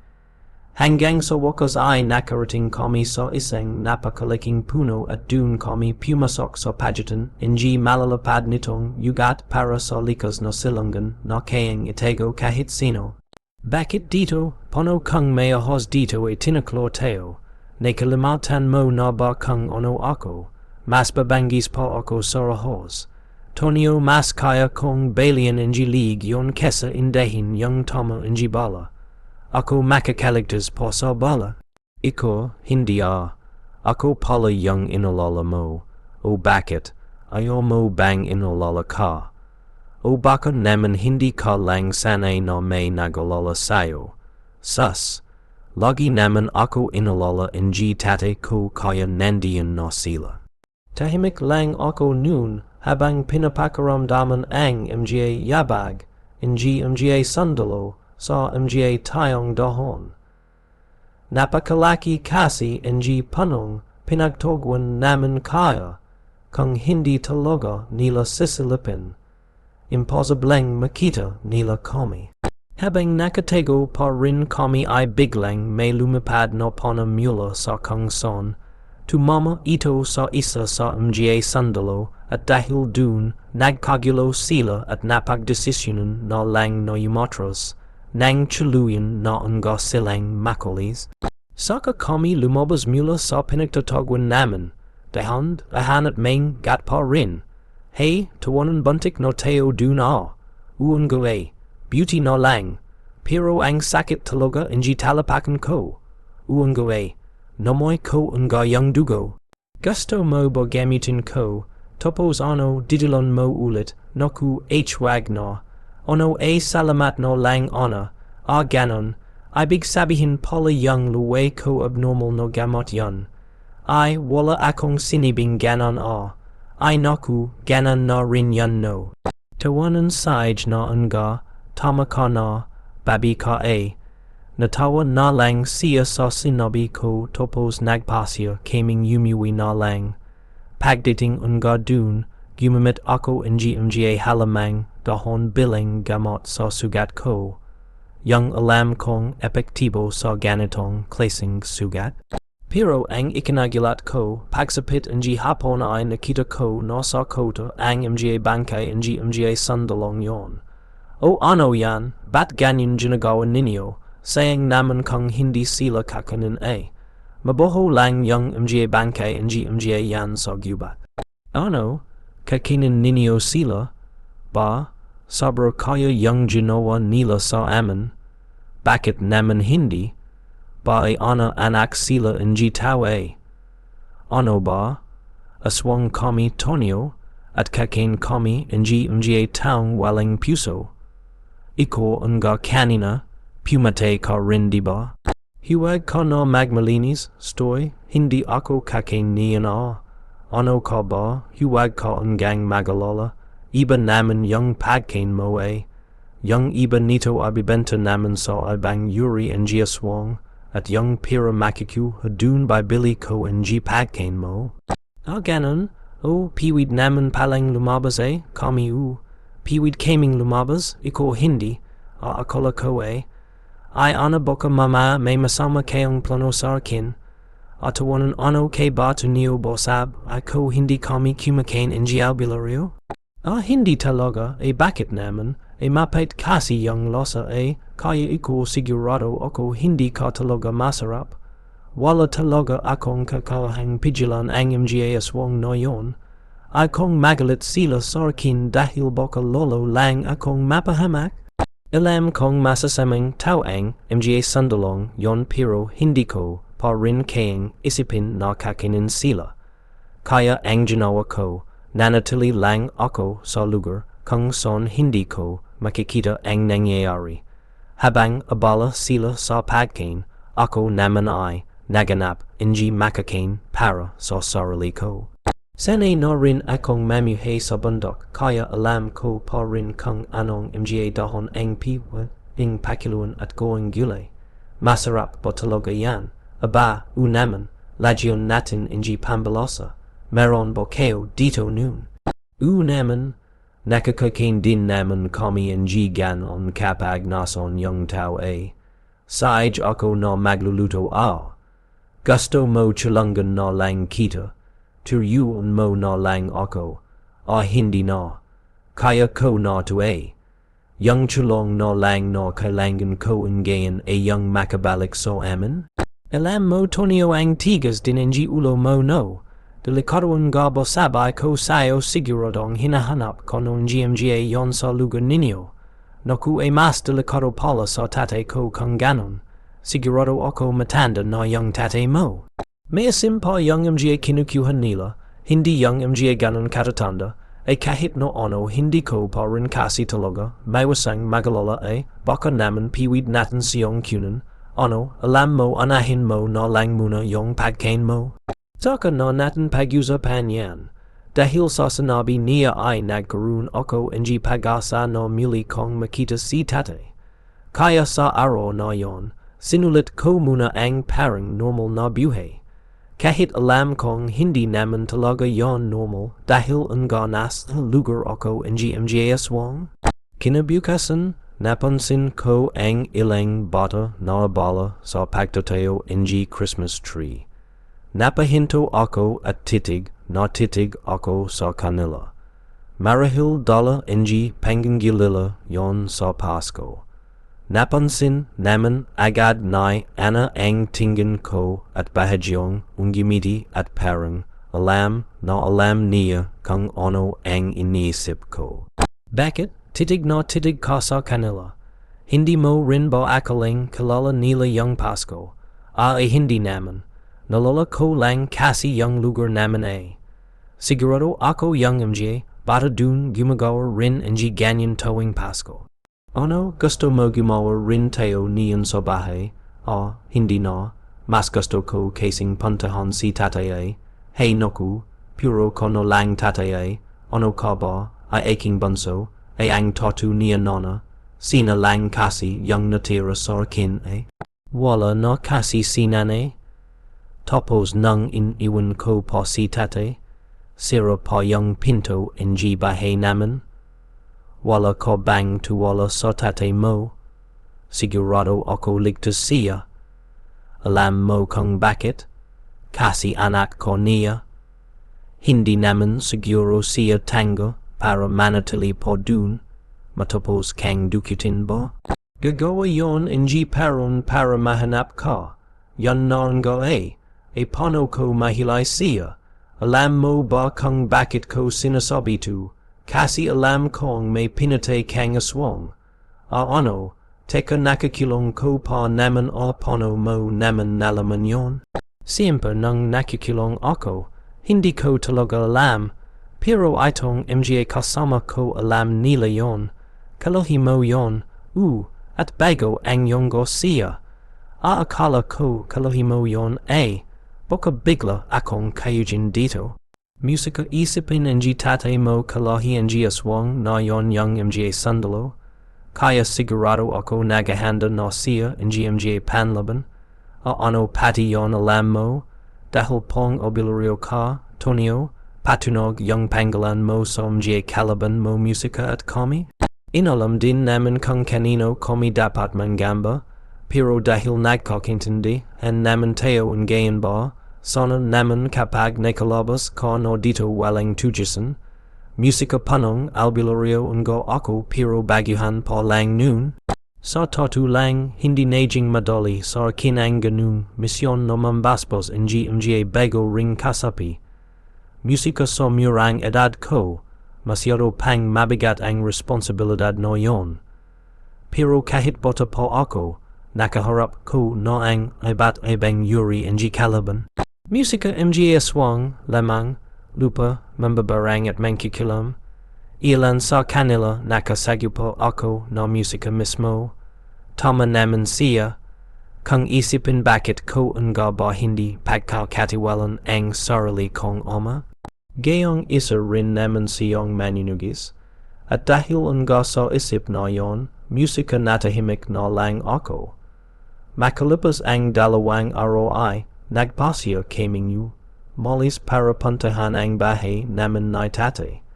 Hanggang sa wakas ay nakarating kami sa isang napakalaking puno at dun kami pumasok sa pagitan ng malalapad nitong yugat para sa likas na silungan na kayang itago kahit sino. Bakit dito, pono kung may ahos dito ay tinaklo tayo, nakalimatan mo na ba kung ano ako, mas babangis pa ako sa ahos. Tonio mas kaya kong balian ng league yon kesa indahin yung tama ng bala. Ako makakaligtas po sa bala. Iko, hindi Ako pala yung inalala mo. Bakit? Ayaw mo bang inalala ka? Baka naman hindi ka lang sanay na may nagalala sayo. Sus, lagi naman ako inalala ng tate ko kaya nandiyan na sila. Tahimik lang ako noon habang pinapakaramdaman ang mga yabag, mga sandalo, sa mga tayong dahon. Napakalaki kasi ng panong pinagtogwan namin kaya, kung hindi talaga nila sisilipin. Imposibleng makita nila kami. Habang nakatago pa rin kami ay biglang may lumipad na panamula sa kangson, tumama ito sa isa sa mga sandalo at dahil dun nagkagulo sila at napagdesisyonan na lang na yumatras nang chuluyan na nga silang makulis. Saka kami lumabas mula sa pinagtatagwan namin, dahan at main gat pa rin. Hey, tawanan buntik na tayo dun uun gawe, beauty na lang, pero ang sakit talaga ng talapakan ko, uun gawe, namoy ko nga yung dugo. Gusto mo ba gamitin ko, tapos ano didilon mo ulit, naku hwag na, ano salamat no lang ana, ganon, ibig sabihin pala yung luwe ko abnormal no gamot yun. Wala akong sinibing ganon naku, ganon na rin yun no. Tawanan saj na nga, tama ka na, babi ka natawa na lang siya sa sinabi ko tapos nagpasya kaming yumiwi na lang. Pagdating nga dun, gumamit ako ng mga halamang dahon bilang gamot sa sugat ko. Yung alam kong epektibo sa ganitong klaseng sugat. Pero ang ikinagilat ko, pagsapit ng hapon ay nakita ko na sa kota ang mga bangkay ng mga sandalong yon. Ano yan, ba't ganyan ginagawa ninyo? Sayang naman kung hindi sila kakanin Maboho lang yung mga bangkay ng mga yan sa gubat. Ano? Kakinin ninyo sila? Ba? Sobra kaya yung ginawa nila sa amin? Bakit naman hindi? Ba ay anak sila ng tao Ano ba? Aswang kami Tonyo at kakain kami ng mga taong walang puso. Iko nga kanina, pumatay ka rin diba? Huwag ka na magmalinis, stoy, hindi ako kakain niyan Ano ka ba? Huwag ka hanggang magalala. Iba naman yung pagkain mo Yung iba nito abibenta naman sa ibang yuri ng aswang at yung pira makiku hadun by bili ko ng pagkain mo. Ganon. Piwid naman palang lumabas kami Piwid kaming lumabas, iko hindi. Akala ko ana boka mama may masama kayong plano sa akin. Atawanan ano kay ba to niyo bosab, ako hindi kami kumakain ng albularyo? Hindi talaga, bakit naman, mapait kasi yung losa kaya iko sigurado ako hindi ka talaga masarap. Wala talaga akong kakahang pigilan ang mga aswang na yon. Akong magalit sila sa akin dahil baka lolo lang akong mapahamak. Alam kong masasamang tao ang mga sandalong yon pero hindi ko pa rin kayang isipin na kakainin sila. Kaya ang ginawa ko, nanatili lang ako sa lugar kung saan hindi ko makikita ang nangyayari. Habang abala sila sa pagkain, ako naman ay naganap ng makakain para sa sarili ko. Sene no rin akong mamu he sabundok kaya alam ko pa rin kung anong mga dahon ang piwa ing pakiluan at going gulay. Masarap ba talaga yan? Aba, naman, lagyan natin ng pambalosa. Meron ba kayo dito noon? Naman, nakakakain din naman kami ng ganon kapag nason yung tao ay. Saj ako na magluluto Gusto mo chulungan na lang kita. Turuan mo na lang ako. Hindi na. Kaya ko na to Yung chulong na lang na kailangan ko ngayon yung makabalik sa amin? Alam mo Tonio ang tigas din ng ulo mo no. Delikatuan nga ba sabay ko sayo siguradong hinahanap ko ng GMGA yon sa lugar ninyo. Naku mas delikado pala sa tate ko kung ganon. Sigurado ako matanda na yung tate mo. Mayasim pa yung mga kinukuhan nila, hindi yung mga ganon katatanda, kahit no ano hindi ko pa rin kasi talaga, maiwasang magalala baka naman piwid natin siyong kunan, alam mo anahin mo na lang muna yung pagkain mo. Saka na natin pag-usapan yan, dahil sa sinabi niya ay nagkaroon ako ng pag-asa na muli kong makita si tate. Kaya sa araw na yon, sinulit ko muna ang parang normal na buhay. Kahit alam kong hindi naman talaga yon normal dahil ang ganas lugar ako ng mga aswang. Kinabukasan, napansin ko ang ilang bata na abala sa pagtatayo ng Christmas tree. Napahinto ako at titig ako sa kanila. Marahil dala ng panggilila yon sa Pasko. Napansin naman agad na ana ang tingin ko at bahagyong ungimiti at parang alam niya kung ano ang inisip ko. Bakit? Titig ka sa kanila. Hindi mo rin ba akaling kilala nila yung Pasko? Hindi naman. Nalala ko lang kasi yung lugar naman Sigurado ako yung mga bata dun gumagawa rin ng ganyan tuwing Pasko. Gusto mo gumawa rin tayo niyan sa bahay? Hindi na. Mas gusto ko kasing puntahan si tatay Hey naku, puro ko no lang tatay Ano ka ba? Aking bunso. Ang tatu niya nana. Sina lang kasi yung natira sa akin Wala na kasi sinan Tapos nang iniwan ko pa si tate. Sira pa yung pinto ng bahay naman. Wala ko bang tuwala sa tate mo. Sigurado ako ligtas siya. Alam mo kung bakit? Kasi anak ko niya. Hindi naman siguro siya tango para manatili po dun. Matapos kang dukitin ba? Gagawa yon ng paron para mahanap ka. Yan na nga paano ko mahilay siya? Alam mo ba kung bakit ko sinasabi to? Kasi alam kong may pinatay kang aswang. Teka nakakilong ko pa naman paano mo naman nalaman yon? Siyempre nang nakikilong ako, hindi ko talaga alam. Pero itong mga kasama ko alam nila yon. Kalahi mo yon, at bago ang yonggo siya. Akala ko kalahi mo yon baka bigla akong kayujin dito. Musika isipin ng tate mo kalahi ng aswang na yon yung mga sandalo. Kaya sigurado ako naghahanda na siya ng mga panlaban. Pati yon alam mo? Dahil pong albulario ka, Tonio, patunog yung pangalan mo sa mga kalaban mo musika at kami? Inalam din naman kung kanino kami dapat manggamba. Pero dahil nagkakintindi, naman tayo ang gayon ba, sana naman kapag nakalabas ka no dito walang tujusan. Musika panong albularyo nga ako pero baguhan pa lang noon. Sa tatu lang, hindi najing madali sa akin ang ganun misyon no mambasbos ng mga bago ring kasapi. Musika sa murang edad ko, masyado pang mabigat ang responsibilidad no yon. Pero kahit bota pa ako, nakaharap ko na ang iba't ibang yuri ng kalaban. Musika mga aswang, lamang, lupa, mambabarang at mangkikilam. Ilan sa kanila nakasagupo ako na musika mismo. Tama naman siya. Kung isipin bakit ko nga ba hindi pagkakatiwalan ang sarili kong ama. Gayong isa rin naman siyong manunugis, at dahil unga sa isip na yon, musika natahimik na lang ako. Makalipas ang dalawang araw ay, nagpasya kaming yu, molis para puntahan ang bahay naman ni tate.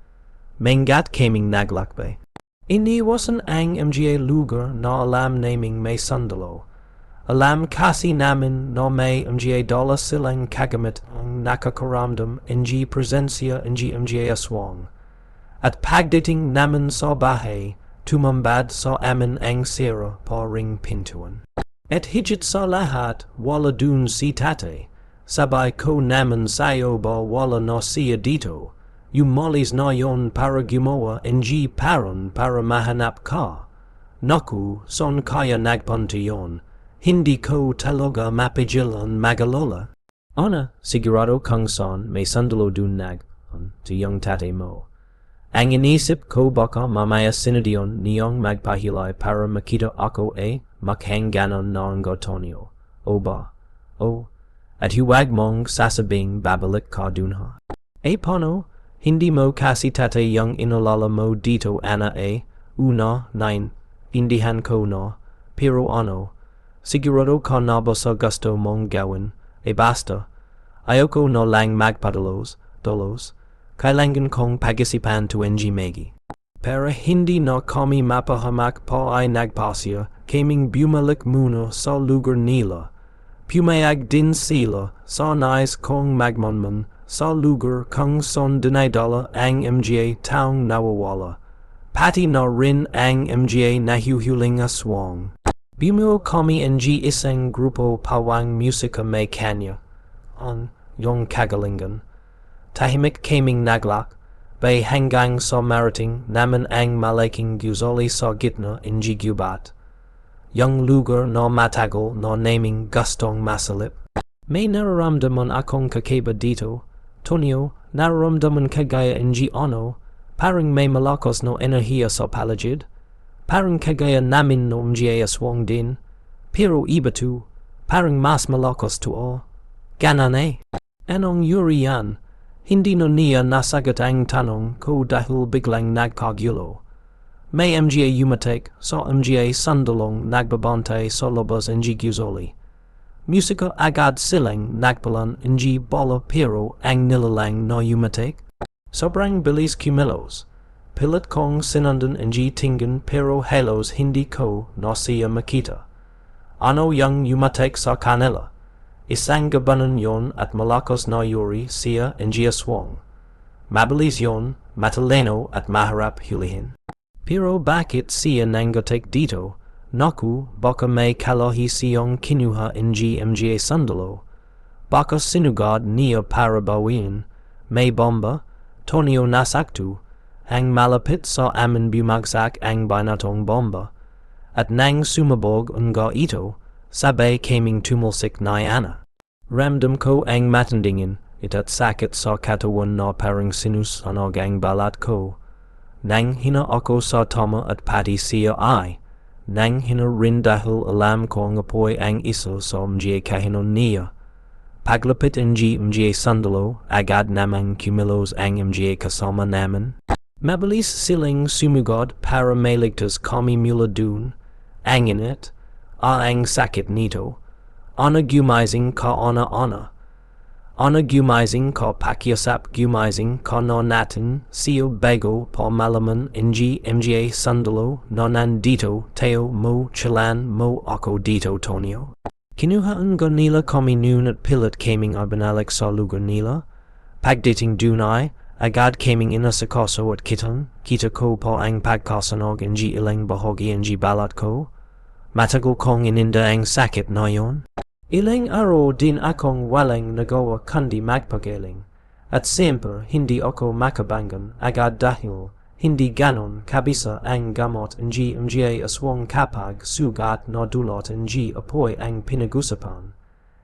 Mengat kaming naglakbay. Iniwasan ang mga lugar na alam naming may sandalo. Alam kasi namin na may mga dala silang kagamit ang nakakaramdam ng presensya ng mga aswang. At pagdating namin sa bahay, tumambad sa amin ang sira pa ring pintuan. At higit sa lahat, wala dun si tate. Sabay ko naman sayo ba wala na siya dito. Umalis na yon para gumawa ng paron para mahanap ka. Naku, son kaya nagpunta yon. Hindi ko talaga mapigilan magalola. Ana, sigurado kang son may sandalo dun nagpun to yung tate mo. Ang inisip ko baka mamaya sinadiyon niyong magpahilay para makita ako makhangganon ng Antonio. O ba? O, at huwag mong sasabing babalik ka dun ha. Paano, hindi mo kasi tate yung inalala mo dito ana una, nine, indihan ko na, pero ano, sigurado ka na ba sa gusto mong gawin, basta, ayoko na lang magpadalos, kailangan kong pag-isipan to ng megi. Pero hindi na kami mapahamak pa ay nagpasya, kaming bumalik muna sa lugar nila. Pumayag din sila sa nais kong magmanman sa lugar kung son dinadala ang mga taong nawawala. Pati na rin ang mga nahuhuling aswang. Bumuo kami ng isang grupo pawang musika may kanya, ang yung kagalingan. Tahimik kaming naglak, bay hanggang sa marating naman ang malaking guzali sa gitna ng gubat. Yung lugar na matagal na naming gustong masalip. May nararamdaman akong kakaiba dito. Tonyo, nararamdaman kagaya ng ano, parang may malakos na enerhiya sa paligid. Parang kagaya namin no mga aswang din. Pero iba tu, parang mas malakos tu o. Ganan Anong yuri yan? Hindi na niya nasagot ang tanong ko dahil biglang nagkagulo. May mga yumatek sa mga sandalong nagbabantay sa labas ng guzoli. Musika agad silang nagpalan ng bola pero ang nilalang na yumatek. Sobrang bilis kumilos. Pilit kong sinundan ng tingin pero halos hindi ko na siya makita. Ano yung yumatek sa kanila? Isang gabanan yon at malakos na yuri siya ng aswang. Mabilis yon, matalino at maharap hulihin. Pero bakit siya nangotek dito? Naku, baka may kalahi siyang kinuha ng mga sandalo. Baka sinugad niya para bawin. May bomba, Tonyo nasaktu, ang malapit sa amin bumagsak ang binatang bomba. At nang sumabog unga ito, sabay kaming tumulsik na ana. Ramdam ko ang matandingin, itat sakit sa katawan na parang sinusanog ang balat ko. Nang hina ako sa tama at pati siya ay, nang hina rin dahil alam kong apoy ang isa sa mga kahinon niya. Paglapit ng mga sandalo, agad namang kumilos ang mga kasama namin. Mabilis silang sumugod para maligtas kami mula dun. Ang init, ang sakit nito. Ana gumizing ka ana. Ana gumizing ka pakiasap gumizing ka na natin siya bago pa malaman ng mga sandalo na nandito tayo mo chilan mo ako dito Tonyo. Kinuhaan ka nila kami noon at pilit kaming abanalik sa lugar nila. Pagdating dunay, agad kaming inasikaso at kita ko pa ang pagkasanog ng ilang bahagi ng balat ko. Matagal kong ininda ang sakit na yon. Ilang araw din akong walang nagawa kundi magpagaling. At siyempre hindi ako makabangon agad dahil hindi ganon kabisa ang gamot ng mga aswang kapag sugat na dulot ng apoy ang pinag-usapan.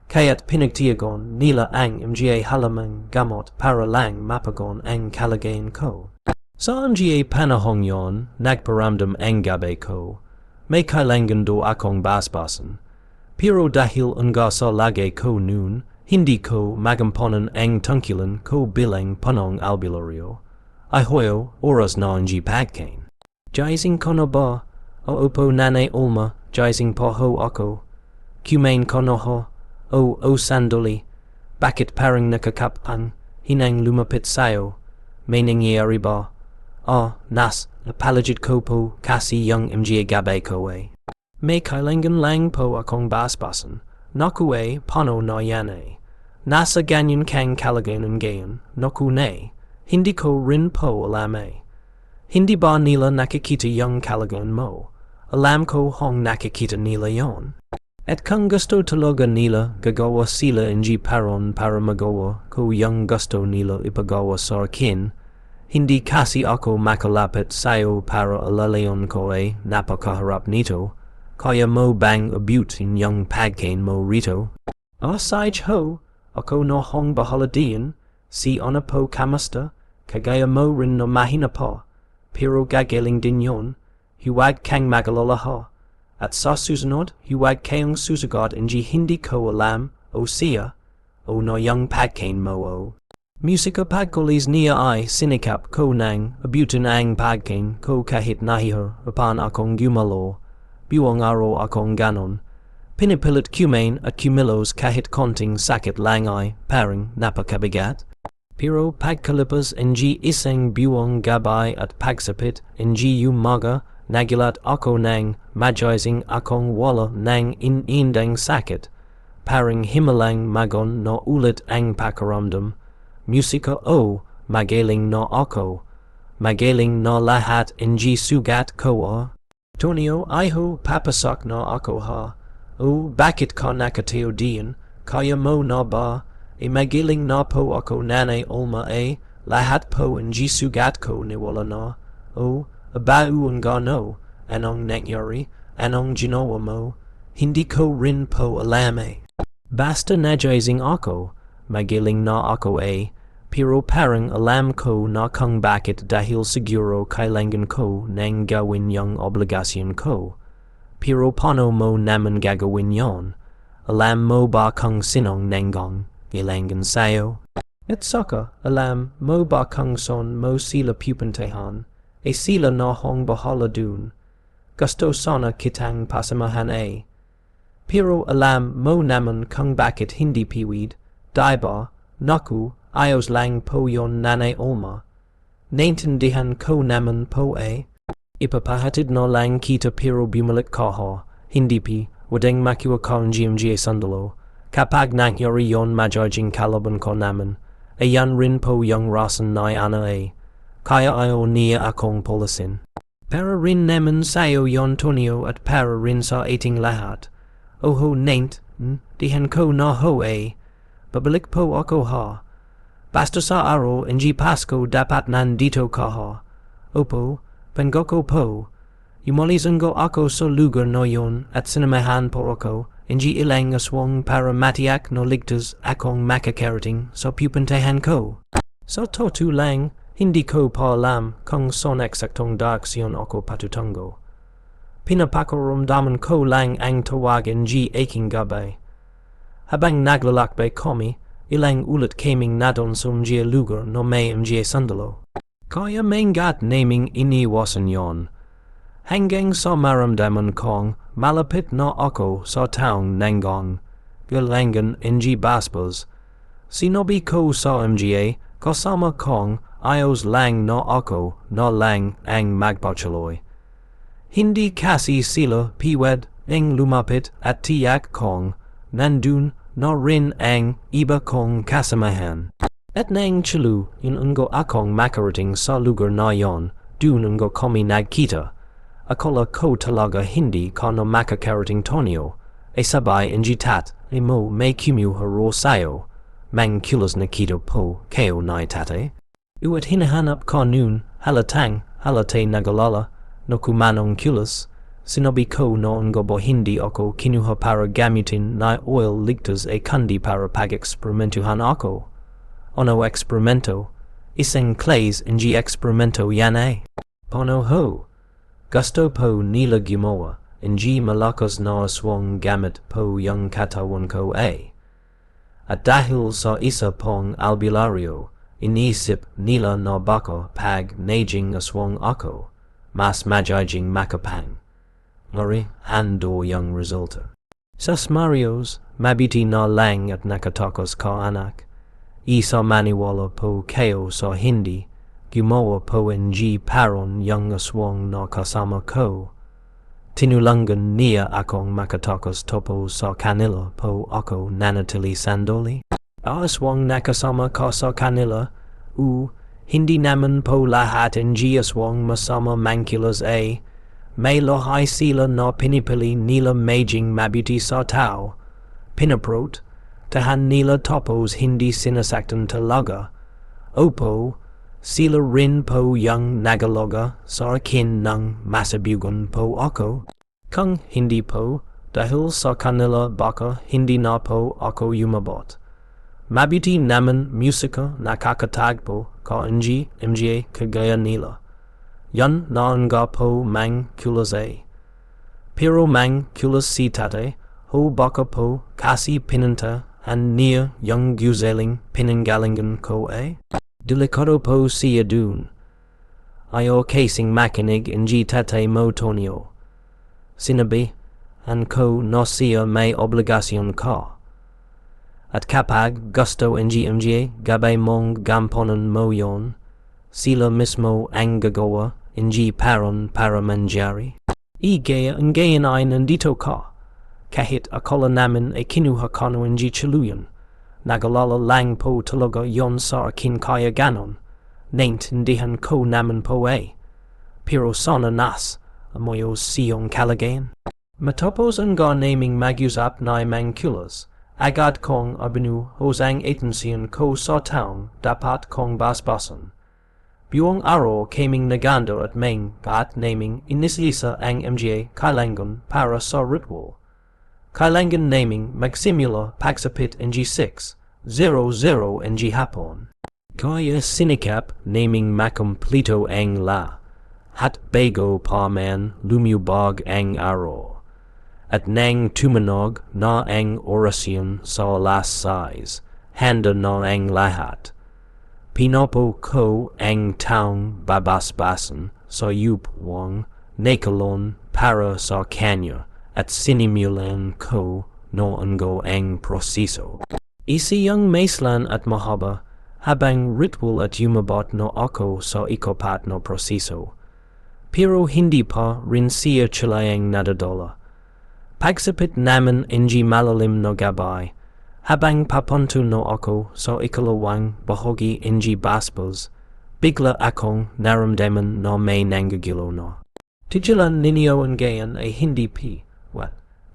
Kaya't pinagtiyagon nila ang mga halamang gamot para lang mapagon ang kalagayan ko. Sa mga panahong yon, nagparamdam ang gabi ko. May kailangan do akong basbasan. Pero dahil unga sa lagay ko noon, Hindi ko magamponan ang tungkulan ko bilang punong albularyo. Ihoyo oras na ng pagkain. Jising kono ba o opo nanay olma jising po ho ako. Kumain kono ho o sandali. Bakit parang nakakapang hinang lumapit sayo. May nangyayari ba? Nas napalagid ko po kasi yung gabay ko eh. May kailangan lang po akong basbasan. Naku eh pano na yan eh. Nasa ganyan kang kalagayan ngayon. Naku ne. Hindi ko rin po alam eh. Hindi ba nila nakikita yung kalagayan mo? Alam ko hong nakikita nila yon. At kung gusto talaga nila gagawa sila paron para magawa ko yung gusto nila ipagawa sa akin. Hindi kasi ako makalapit sayo para alalayon ko eh napakaharap nito. Kaya mo bang abutin yung pagkain mo rito? Aside ho, ako no hong bahala diyan, si ona po kamusta, kagaya mo rin no mahina pa, pero gagaling din yon, huwag kang magalala ha. At sa susunod, huwag kayong susagad hindi ko alam o siya, o no yung pagkain mo o. Musika pagkulis niya ay sinikap ko nang abutin ang pagkain ko kahit nahiher upon akong gumalo, buwang araw akong ganon. Pinipilit kumain at kumilos kahit konting sakit lang ay parang napakabigat. Pero pagkalipas isang buwang gabay at pagsapit umaga, nagulat ako nang majising akong wala ng inindang sakit. Parang himalang magon no ulit ang pakiramdam. Musika magaling na ako. Magaling na lahat sugat ko Tonio iho papasak na ako ha. Bakit ka nakateo diyan? Kaya mo na ba? Magaling na po ako nanay olma lahat po sugat ko niwala na. Abauan gano. Anong nangyari? Anong ginawa mo? Hindi ko rin po alam Basta najising ako. Magaling na ako pero parang alam ko na kung bakit dahil siguro kailangan ko nang gawin yung obligasyon ko. Pero paano mo naman gagawin yon? Alam mo ba kung sinong nanggong kailangan sayo? At saka, alam mo ba kung son mo sila pupuntahan? Sila na hong bahala dun. Gusto sana kitang pasamahan Pero alam mo naman kung bakit hindi piwid, diba? Naku, ayos lang po yon nanay olma. Naintindihan ko naman po Ipapahatid na lang kita pero bumalik ka ha. Hindi wadeng makiwa ka ng sandalo. Kapag nangyari yon majajing kalaban ko naman. Ayan rin po yung rason na ana Kaya ayaw niya akong polisin. Para rin naman sayo yon Tonio at para rin sa ating lahat. Oho naint, dihan ko na ho Babalik po ako ha. Basta sa araw PASKO dapat nandito ka ha. Opo, pangoko po. Yumalizan ko ako sa lugar na yon at sinamahan po ako ilang aswang para matiyak no ligtas akong makakarating sa pupuntahan ko. Sa totoo lang, hindi ko pa alam kung son eksaktong direksyon ako patutungo. Pinapakiramdaman ko lang ang tawag aking gabay. Habang naglalakbay kami, ilang ulit kaming nadon sa lugar no may sandalo. Kaya mangat naming iniwasan yon. Hanggang sa maramdaman kong malapit na ako sa taong nanggong. Galangan basbas. Sinabi ko sa kasama kong ayos lang na ako na lang ang magpatuloy. Hindi kasi sila piwed ang lumapit at tiyak kong nandun na rin ang iba kong kasamahan. At nang chulu inungo akong makarating sa lugar na yon, dun ungo kami nagkita. Akala ko talaga hindi ka na makakarating Tonio, sabay tat mo may kumuha sayo, mang kulas nakita po kayo na tate. Uwat hinahanap ka nun, halate nagalala, no kumanong kulas. Sinabi ko noon go hindi ako kinuha para gamitin na oil ligtas kundi para pag-eksperimentuhan ako. Ono eksperimento, isang clays eksperimento yan Pono ho, gusto po nila gumawa, malakas na aswang gamit po yung katawan ko At dahil sa isa pong albularyo, inisip nila na baka pag naging aswang ako, mas magiging makapang. Ngari hando yung resulta. Sa Marios, mabiti na lang at nakatakos ka anak. Isa maniwala po kayo sa hindi, gumawa po ng paron yung aswang na kasama ko. Tinulangan niya akong makatakos topo sa kanila po ako nanatili sandali. Aswang nakasama ka sa kanila, hindi naman po lahat ng aswang masama mangkilas may lahay sila na pinipili nila maging mabuti sa tao. Pinaprot, tahan nila tapos hindi sinasaktan talaga. Opo, sila rin po yung nagalaga sa akin ng masabugan po ako. Kung hindi po, dahil sa kanila baka hindi na po ako yumabot. Mabuti naman musika nakakatagpo ka MGA kagaya nila. Yan na nga po mang kulas Pero mang kulas si tate, ho baka po kasi pinanta han niya yung guzeling pinanggalingan ko Delikado po siya dun. Ayo kasing makinig ng tate mo Tonio. Sinabi, han ko na siya may obligasyon ka. At kapag gusto ng MGA gabay mong gamponan mo yon, sila mismo ang gagawa ng paron para manjari. Gaya ang gayan ay nandito ka, kahit akala namin ay kinuha ka no ng chaluyan. Nagalala lang po talaga yon sa akin kaya ganon, naintindihan ko naman po pero sana nas, amoyo siyong kalagayan. Matapos ang naming mag-usap na mangkulas, agad kong abinu hosang atensiyon ko sa taong dapat kong basbasan. Buong araw kaming naganda at main gat naming inislisa ang MGA kailangan para sa ritual. Kailangan naming magsimula pagsapit ng 6:00 ng hapon. Kaya sinikap naming makumplito ang la, at bago pa man lumubog ang araw. At nang tumanog na ang orasyon sa alas 6, handa na ang lahat. Pinopo ko ang taong babasbasan sa yupwang nakalon para sa kanya at sinimulan ko noon ang proseso. Isiyang maislan at mahaba habang ritual at yumabot na ako sa ikopat na proseso. Pero hindi pa rin siya chilayang nadadala. Pagsapit naman ng malalim na gabay, habang papunto na ako sa ikalawang bahagi ng basbos, bigla akong naramdaman na may nanggagilo na. Tigilan ninyo ang gayan ay hindi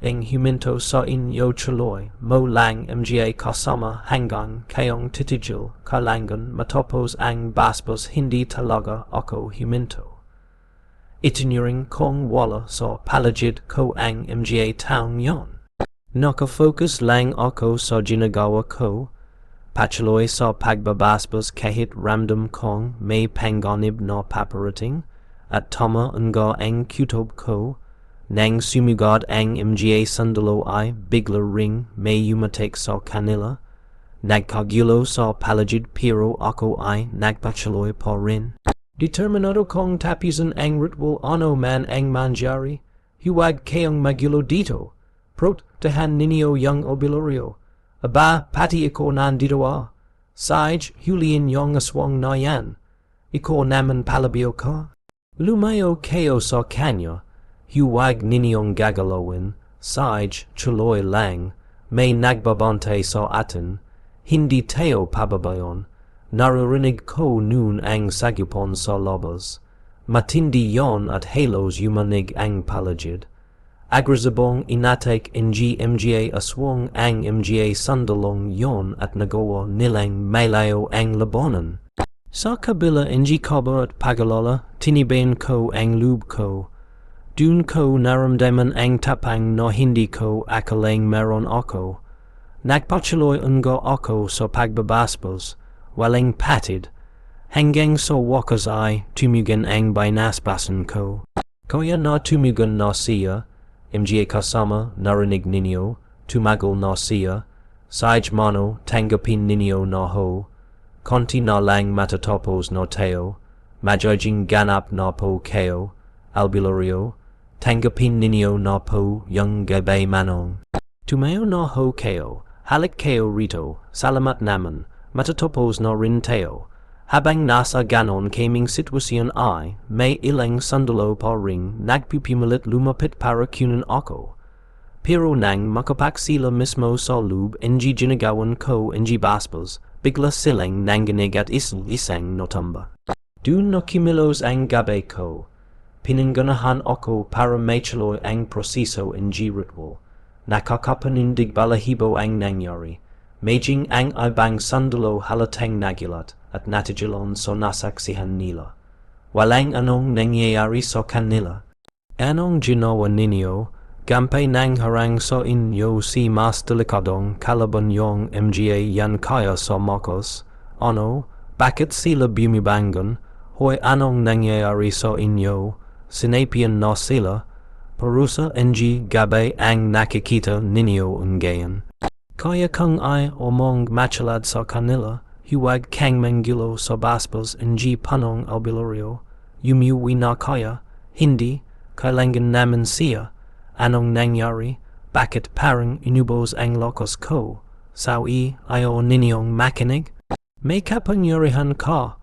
ang huminto sa inyo tuloy mo lang MGA kasama hanggang kayong titigil kailangan matapos ang basbos hindi talaga ako huminto. Itinuring kong wala sa paligid ko ang MGA taong yon. Nakafocus lang ako sa ginagawa ko, patuloy sa pagbabasbos kahit ramdam kong may panganib na paparating, at tama nga ang kutob ko, nang sumugod ang MGA sandalo ay bigla ring may yumatik sa kanila, nagkagulo sa paligid pero ako ay nagpatuloy pa rin. Determinado kong tapisan ang ritual ano man ang manjari, huwag kayong magulo dito. Prot tahan ninyo yung albulario. Aba, pati iko nandito Saj, huliin yung aswang na yan. Iko naman palabio ka. Lumayo kayo sa kanya. Huwag ninyong gagalawin. Saj, chuloy lang. May nagbabante sa atin. Hindi tayo pababayon. Naririnig ko noon ang sagupon sa labas. Matindi yon at halos yumanig ang paligid. Agrazabong inatek ng MGA aswang ang MGA sandalong yon at nagawa nilang malayo ang labanan. Sa kabila ng kaba at pagalala, tinibayan ko ang loob ko. Dun ko naramdaman ang tapang na hindi ko akalang meron ako. Nagpatuloy nga ako sa pagbabasbos, walang patid, hanggang sa wakas ay tumugan ang binasbasan ko. Kaya na tumugan na siya, MGA kasama narinig ninyo, tumagal na siya, Sij mono, tangapin ninio no ho, conti no lang matatopos no teo, majojing ganap no po keo, albulario, tangapin ninio no po young gabe manong. Tumeo no ho keo, halik keo rito, salamat naman, matatopos no rin teo, habang nasa ganon kaming sitwasyon ay, may ilang sandalo pa ring nagpupumilit lumapit para kunin ako. Pero nang makapak sila mismo sa loob ng ginagawan ko ng basbas, bigla silang nanginig at isang notumba. Dun no kimilos ang gabi ko, pinangganahan ako para maituloy ang proseso ng ritual. Nakakapanindig balahibo ang nangyari, maging ang ibang sandalo halatang nagulat at natigilan sa nasaksihan nila. Walang anong nangyayari sa kanila. Anong ginawa ninyo? Gampay nang harang sa inyo si mas delikadong kalaban yung mga yan kaya sa makos. Ano? Bakit sila bumibangon? Hoy anong nangyayari sa inyo? Sinapian na sila. Parusa ng gabi ang nakikita ninyo ngayon. Kaya kung ay omong machalad sa kanila, huwag kang manggilo sa basbas ng panong albularyo. Umuwi na kaya, hindi, kailangan namin siya. Anong nangyari? Bakit parang inubos ang lokos ko? Sawi ayaw ninyong makinig? May kapangyarihan ka.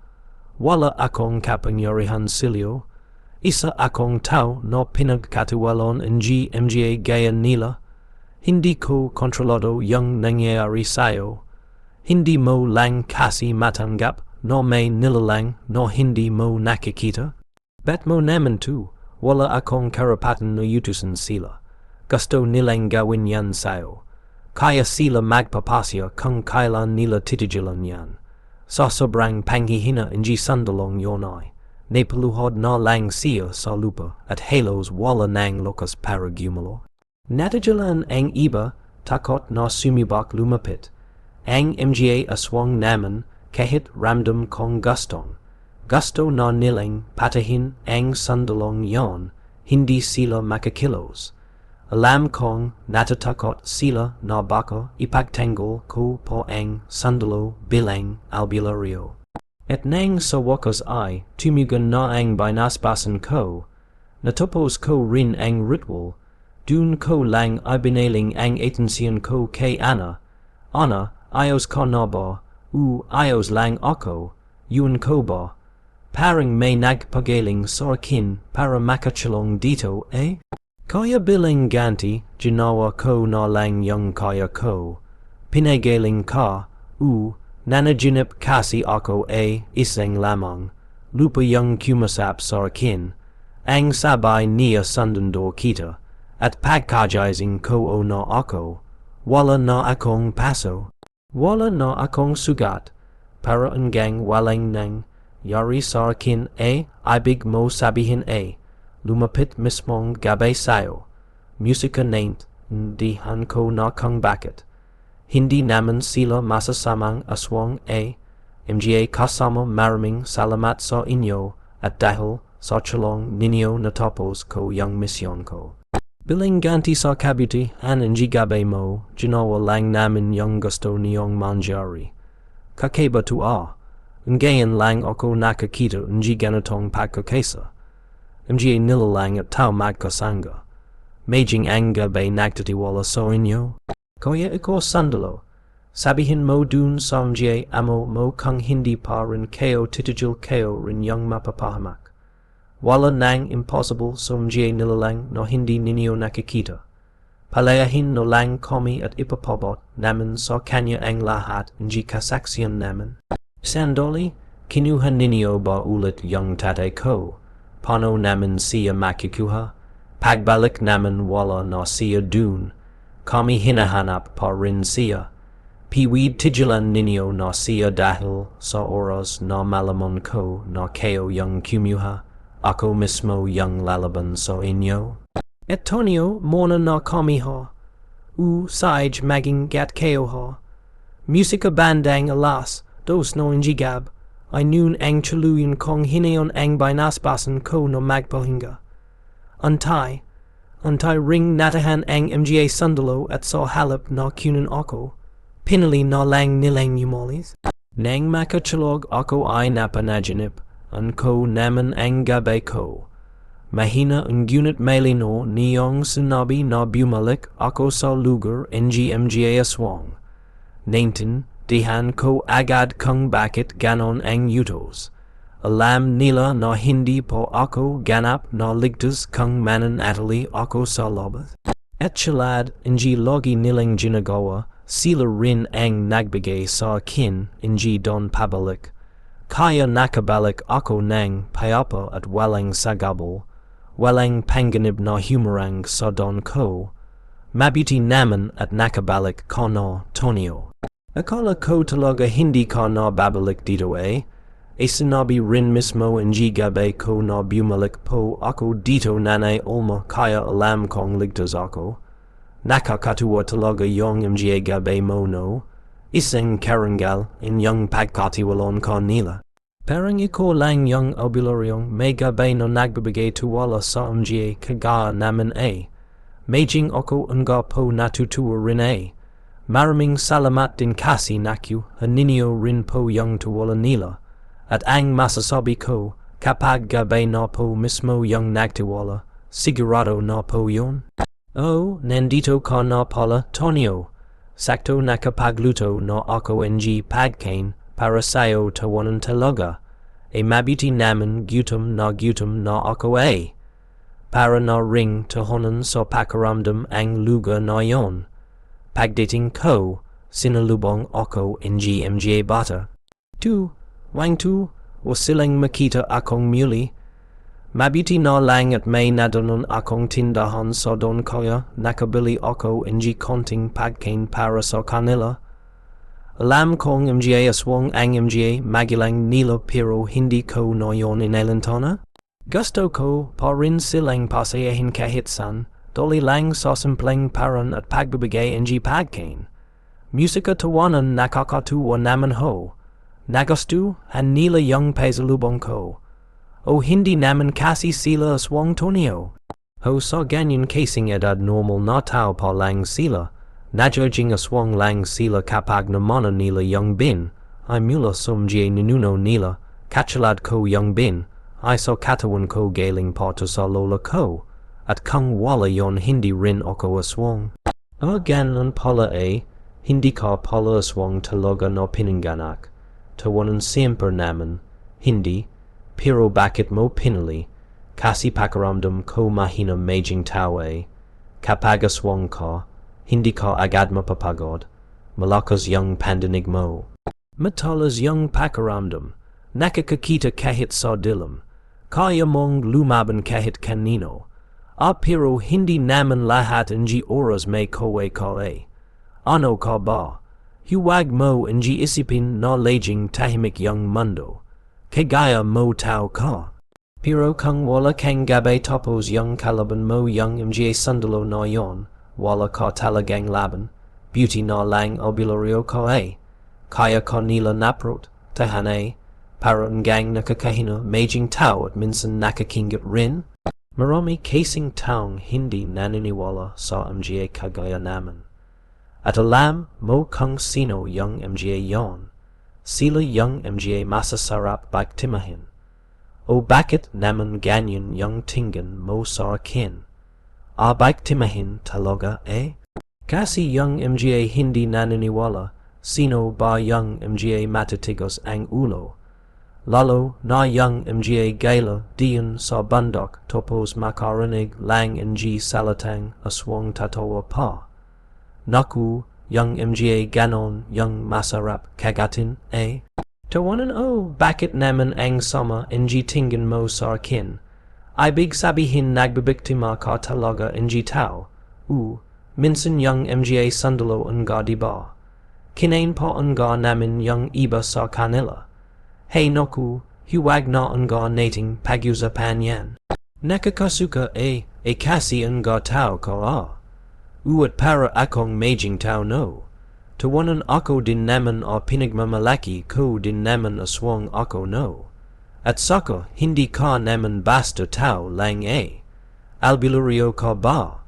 Wala akong kapangyarihan silyo. Isa akong tao no pinagkatiwalon ng mga gaya nila. Hindi ko kontrolado yung nangyayari sa'yo. Hindi mo lang kasi matanggap no may nilalang no hindi mo nakikita. Bet mo naman to. Wala akong karapatan na yutusan sila. Gusto nilang gawin yan sa'yo. Kaya sila magpapasya kung kailan nila titigilan yan. Sa sobrang panghihina ng sandalong yon ay, napaluhod na lang siya sa lupa at halos wala nang lokas para gumalo. Natigilan ang iba, takot na sumibak lumapit. Ang mga aswang naman kahit ramdam kong gustong. Gusto na nilang patahin ang sandalong yon, hindi sila makakilos. Alam kong natatakot sila na baka ipagtanggol ko po ang sandalo bilang albularyo. At nang sa wakas ay tumugan na ang binasbasan ko, natapos ko rin ang ritual, dun ko lang ibinaling ang atensyon ko kay Ana. Ana, ayos ka na ba? Ayos lang ako. Yun ko ba? Parang may nagpagaling sa akin para makachulong dito, eh? Kaya bilang ganti, ginawa ko na lang yung kaya ko. Pinagaling ka, nanaginip kasi ako isang lamang. Lupa yung kumasap sa akin. Ang sabay niya sundando kita, at pagkajizing ko o na ako. Wala na akong paso. Wala na akong sugat. Para hanggang walang nang yari sa akin ibig mo sabihin lumapit mismong gabi sa'yo. Musika naint, ndihan ko na kung bakit. Hindi naman sila masasamang aswang mga kasama maraming salamat sa inyo at dahil sa tulong ninyo natapos ko yung misyon ko. Bilang ganti sa kabuti ng gabi mo, ginawa lang namin yung gusto niyong manjari. Kakaiba to ngayon lang ako nakakita ng ganitong pagkakesa. Mga nilalang at tao magkasanga. Maging ang gabi nagtatiwala sa inyo. Kaya ikaw sandalo. Sabihin mo dun sa mga amo mo kung hindi pa rin kayo titigil kayo rin yung mapapahamak. Wala nang impossible sa mga nilalang no hindi ninyo nakikita. Palayahin no lang kami at ipapabot namin sa kanya ang lahat ng kasaksiyan namin. Sandali, kinuha ninyo ba ulit yung tatay ko? Paano namin siya makikuha? Pagbalik namin wala na siya dun. Kami hinahanap pa rin siya. Piwid tigilan ninyo na siya dahil sa oras na malaman ko na kayo yung kumuha. Ako mismo yung lalaban sa inyo. Etonio, mona na kami ha. Saj maging gat kayo ha. Musika bandang alas. Dos no ingigab, ay noon ang tuluyan kong hinayon ang binasbasan ko no magpahinga. Antay ring natahan ang mga sandalo at sa halap na kunin ako. Pinali na lang nilang umolis. Nang makachalog ako ay napanaginip, ang ko naman ang gabay ko. Mahina ang gunit malino niyong sinabi na bumalik ako sa lugar NGMGA Aswang. Naintin, dihan ko agad kung bakit ganon ang utos. Alam nila na hindi po ako ganap na ligtas kung mananatili ako sa labas. At shalad NG logi nilang ginagawa, sila rin ang nagbigay sa akin NG don pabalik. Kaya nakabalik ako ng payapa at walang sagabal. Walang panganib na humarang sa don ko. Mabuti naman at nakabalik ka na, Tonio. Akala ko talaga hindi ka na babalik dito eh. E sinabi rin mismo NG gabi ko na bumalik po ako dito nanay Olma kaya alam kong ligtas ako. Nakakatuwa talaga yung mga gabi mo no. Isang karangal in yung pagkatiwalon ka nila. Parang iko lang yung albularyong may gabi na nagbibigay tuwala sa mga kagaya namin eh. Majing ako nga po natutuwa rin eh. Maraming salamat din kasi naku haninyo rin po yung tuwala nila. At ang masasabi ko, kapag gabi na po mismo yung nagtiwala, sigurado na po yun. Oh, nandito ka na pala, Tonio. Sakto nakapagluto na ako ng pagkain para sa'yo tawanan talaga. E mabuti naman gutom na ako eh. Para na ring tahanan sa pakaramdam ang lugar na yon. Pagdating ko, sinalubong ako ng mga bata. Wang tu, wasilang makita akong muli. Mabuti na lang at may nadanon akong tindahan sa don kaya nakabili ako ng konting pagkain para sa kanila. Alam kong mga aswang ang mga magilang nila pero hindi ko na yon inalantana. Gusto ko pa rin silang pasayahin kahit san, doli lang sa simpleng paran at pagbibigay ng pagkain. Musika tawanan nakakatuwa naman ho. Nagusto han nila yung pasalubong ko. O hindi naman kasi sila aswang Tonio. Ho sa ganyan kasing edad normal na tao pa lang sila. Najudging aswang lang sila kapag namana nila yung bin. Ay mula sumjay ninuno nila. Kachalad ko yung bin. Ay sa katawan ko galing pa to sa lola ko. At kung wala yon hindi rin ako aswang. Ganon pala eh. Hindi ka pala aswang talaga na pinanganak. Tawanan siyempre naman, hindi, pero bakit mo pinili, kasi pakaramdam ko mahina majing tao eh. Kapag aswang ka, hindi ka agad mapapagod, malakas yung pandinig mo. Matalas yung pakaramdam, nakakakita kahit sa dilim, kaya mong lumaban kahit kanino. Pero hindi naman lahat ng oras may kowe ka eh. Ano ka ba? Huwag mo ng isipin na laging tahimik yung mundo. Kagaya mo tao ka. Pero kung wala kang gabay tapos yung kalaban mo yung mga sandalo na yon, wala ka talagang laban. Beauty na lang albulario ka eh. Kaya ka nila naprot, tahan eh. Para hanggang nakakahina majing tao at minsan nakakingit rin. Marami kasing taong hindi naniniwala sa mga kagaya naman. At alam mo kung sino yung mga yon. Sila yung mga masasarap baktimahin. O bakit naman ganyan yung tingin mo sa akin? Baktimahin talaga eh? Kasi yung mga hindi naniniwala, sino ba yung mga matatigas ang ulo? Lalo na yung mga gala diyan sa bandok tapos makarinig lang ng salatang aswang tatawa pa. Naku, yung mga ganon yung masarap kagatin eh? Tawanan bakit naman ang sama ng tingin mo sa akin? Ibig sabihin nagbibiktima ka talaga ng tao. Minsan yung mga sandalo nga diba? Kinain pa nga namin yung iba sa kanila. Hey naku, huwag na nga nating pag-usapan yan. Nakakasuka kasi nga tao ka at para akong majing tao no. Tawanan ako din naman pinagmamalaki ko din naman aswang ako no. At saka hindi ka naman basta tao lang eh. Albulario ka ba?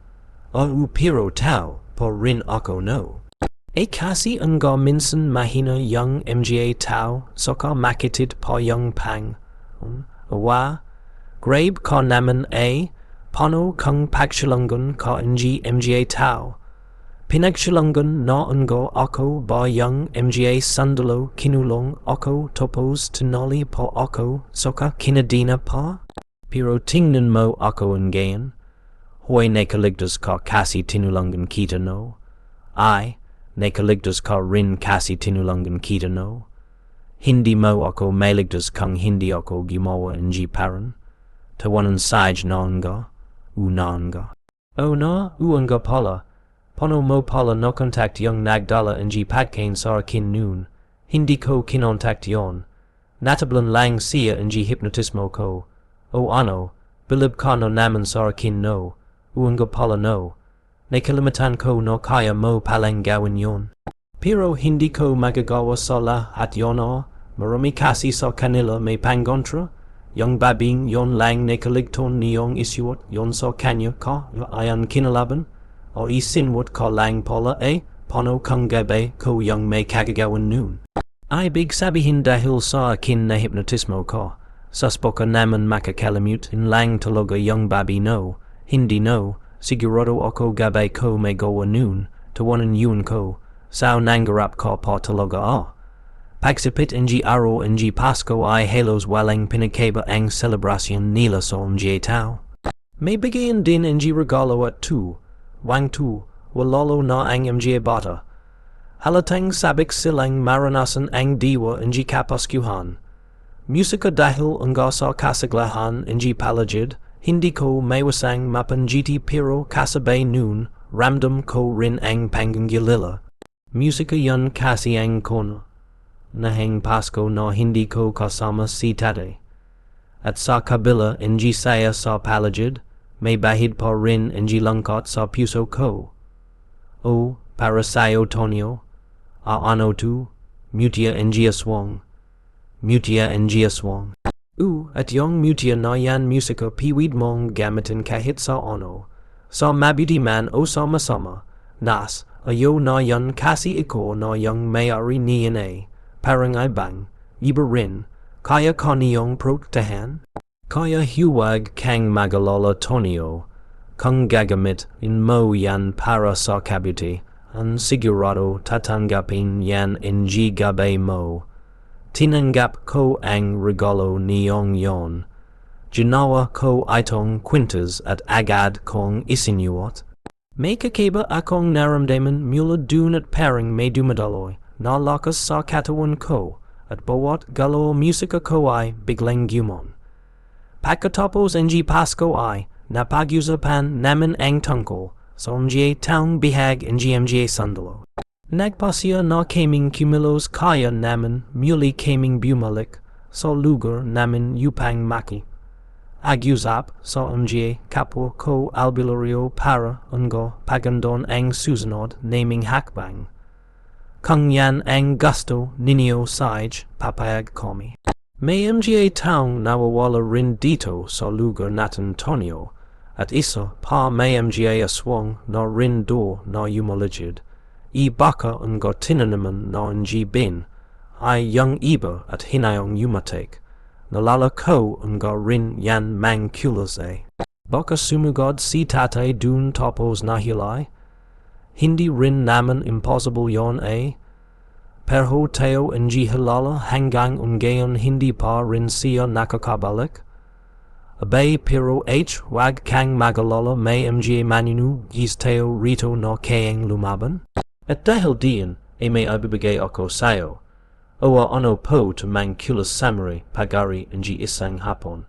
Pero tao pa rin ako no. A kasi nga minsan mahina young mga tao soka makitit pa young pang. Awa, grabe ka naman pano kang pagshilungan ka mga tao. Pinagshilungan na nga ako ba young mga sandalo kinulong ako topos tinali pa ako soka kinadina pa? Pero tingnan mo ako ngayon. Hoy nakaligtas ka kasi tinulungan kita no. Ay, nakaligtas ka rin kasi tinulungan kita no. Hindi mo ako maligtas kang hindi ako gumawa ng paran. Tawanan saj na nga, nga. O na, nga pala. Pano mo pala no contact yung nagdala ng patkain sa akin noon. Hindi ko kinontact yon. Natablan lang siya ng hypnotismo ko. O ano, bilib ka no naman sa akin no. Nga pala no. Nakalimatan ko no kaya mo palang gawin yon. Pero hindi ko magagawa sa lahat yon marami kasi sa kanila may pangontra. Yung babing yon lang nakaligton niyong isuot yon sa kanya ka ayan kinalaban. O isinwat ka lang pala pano kang gabi ko yung may kagagawan noon. Ay big sabihin dahil sa akin na hypnotismo ko. Suspoka naman makakalimut in lang talaga yung babi no. Hindi no. Sigurado ako gabi ko may gawa noon. Tawanan yun ko. Sao nangarap ka pa talaga Pagsipit ng araw ng PASKO ay halos walang pinakaiba ang selebrasyon nila sa mga tao. May bigayan din ng regalo at wang walalo na ang mga bata. Halatang sabik silang maranasan ang diwa ng kapaskuhan. Musika dahil nga sa kasaglahan ng palagid, hindi ko maywasang mapanggiti pero kasabay noon, ramdam ko rin ang panggilila. Musika yun kasi ang kono. Nahang Pasko na hindi ko kasama si tate. At sa kabila ng saya sa palagid, may bahid pa rin ng langkot sa puso ko. O, para sa'yo Tonyo, ano tu, mutia ng aswang. Mutia ng aswang. At yung mutia na yan musika piwid mong gamitin kahit sa ano. Sa mabuti man o sa masama, nas, ayo na yan kasi iko na yung may-ari niyan parang ay bang, iba rin, kaya ka niyong protektahan? Kaya huwag kang magalala Tonyo, kung gagamit in mo yan para sa kabuti, ang sigurado tatanggapin yan ng gabay mo. Tinanggap ko ang regalo niyong yon. Ginawa ko itong kwintas at agad kong isinuot. May kakaiba akong naramdaman mula dun at parang may dumadaloy. Na lakas sa katawan ko at bawat galaw musika ko ay biglang gumon. Pagkatapos ng Pasko ay napag-usapan namin ang tungkol sa mga taong bihag ng mga sandalo. Nagpasya na kaming kumilos kaya namin muli kaming bumalik sa lugar namin upang maki. Ag-usap sa mga kapwa ko albularyo para nga pagandon ang susunod naming hakbang. Kung yan ang gusto ninyo saj papayag kami. May mga taong nawawala rin dito sa lugar natin Tonyo at isa pa may mga aswang na rin do na yumaligid. Baka nga tinanaman na ng bin ay yung iba at hinayong yumatek. Nalala ko nga rin yan mangkulas Baka sumugod si tatay dun tapos nahilay. Hindi rin naman impossible yon Pero tayo ng halala hanggang ngayon hindi pa rin siya nakakabalik. Abay pero wag kang magalala may mga maninu gis tayo rito na kayang lumaban. At dahil diyan may ibibigay ako sa'yo. O ano po to mangkulas samurai pagari ng isang hapon.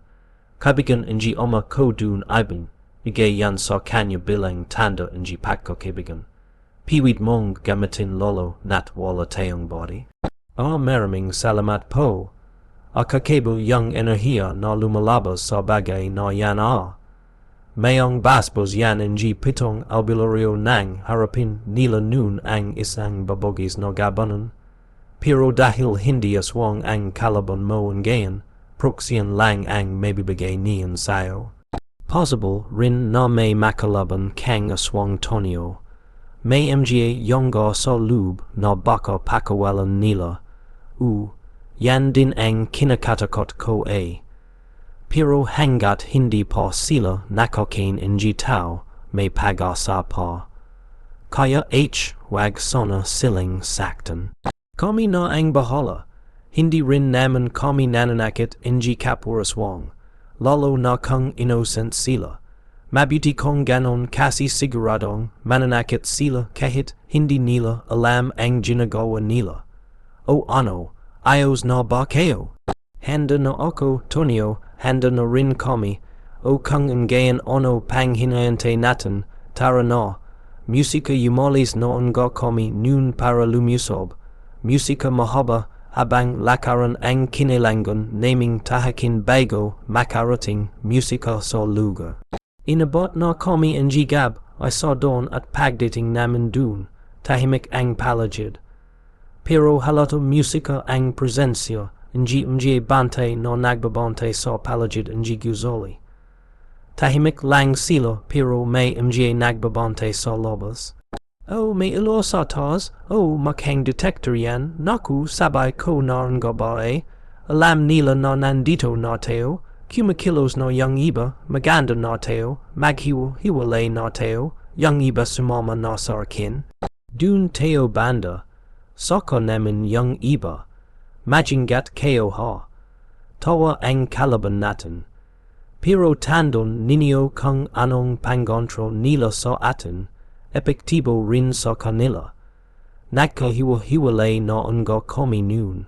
Kabigan ng oma ko dun ibin. Bigay yan sa kanya bilang tanda ng pagkakaibigan. Piwid mong gamitin lolo nat wala tayong body. Maraming salamat po. Kakaiba yung enerhiya na lumalabas sa bagay na yan Mayong basbos yan ng pitong albularyo nang harapin nila noon ang isang babogis na gabanan. Pero dahil hindi aswang ang kalaban mo ngayon, proksiyan lang ang mabibigay niyan sa'yo. Possible rin na may makalaban kang aswang Tonyo. may mga yonga so lub na baka pakawalan nila, yan din ang kinakatakot ko pero hangat hindi pa sila nakakain ng tao may pag-asa pa. Kaya wag sana siling saktan. Kami na ang bahala, hindi rin naman kami nananakit ng kapwa Aswang, lalo na kung innocent sila. Mabuti kong ganon kasi siguradong mananakit sila kahit hindi nila alam ang ginagawa nila. O ano, ayos na ba kayo? Handa na ako, Tonio, handa na rin kami. O kung ngayon ano pang hinayante natin, tara na. Musika yumalis noon ga kami noon para lumusog. Musika mahaba habang lakaran ang kinilangan naming tahakin bago makarating musika sa lugar. Inabot na kami ang gab ay sa doon at pagdating namin dun, tahimik ang palagid. Pero halata musika ang presensya, mga bantay na nagbabantay sa palagid ang guzoli. Tahimik lang sila pero may mga nagbabantay sa lobas. May ilo sa taas, makhang detector yan, naku sabay ko na ang gabae. Alam nila na nandito na tayo, kumakilos na yung iba, maganda na tayo, maghiwalay na tayo, yung iba sumama na sa akin. Dun tayo banda, saka namin yung iba, majingat kayo ha. Tawa ang kalaban natin. Pero tandon ninyo kung anong pangontro nila sa atin, epektibo rin sa kanila. Nagkahiwa-hiwalay na nga kami noon.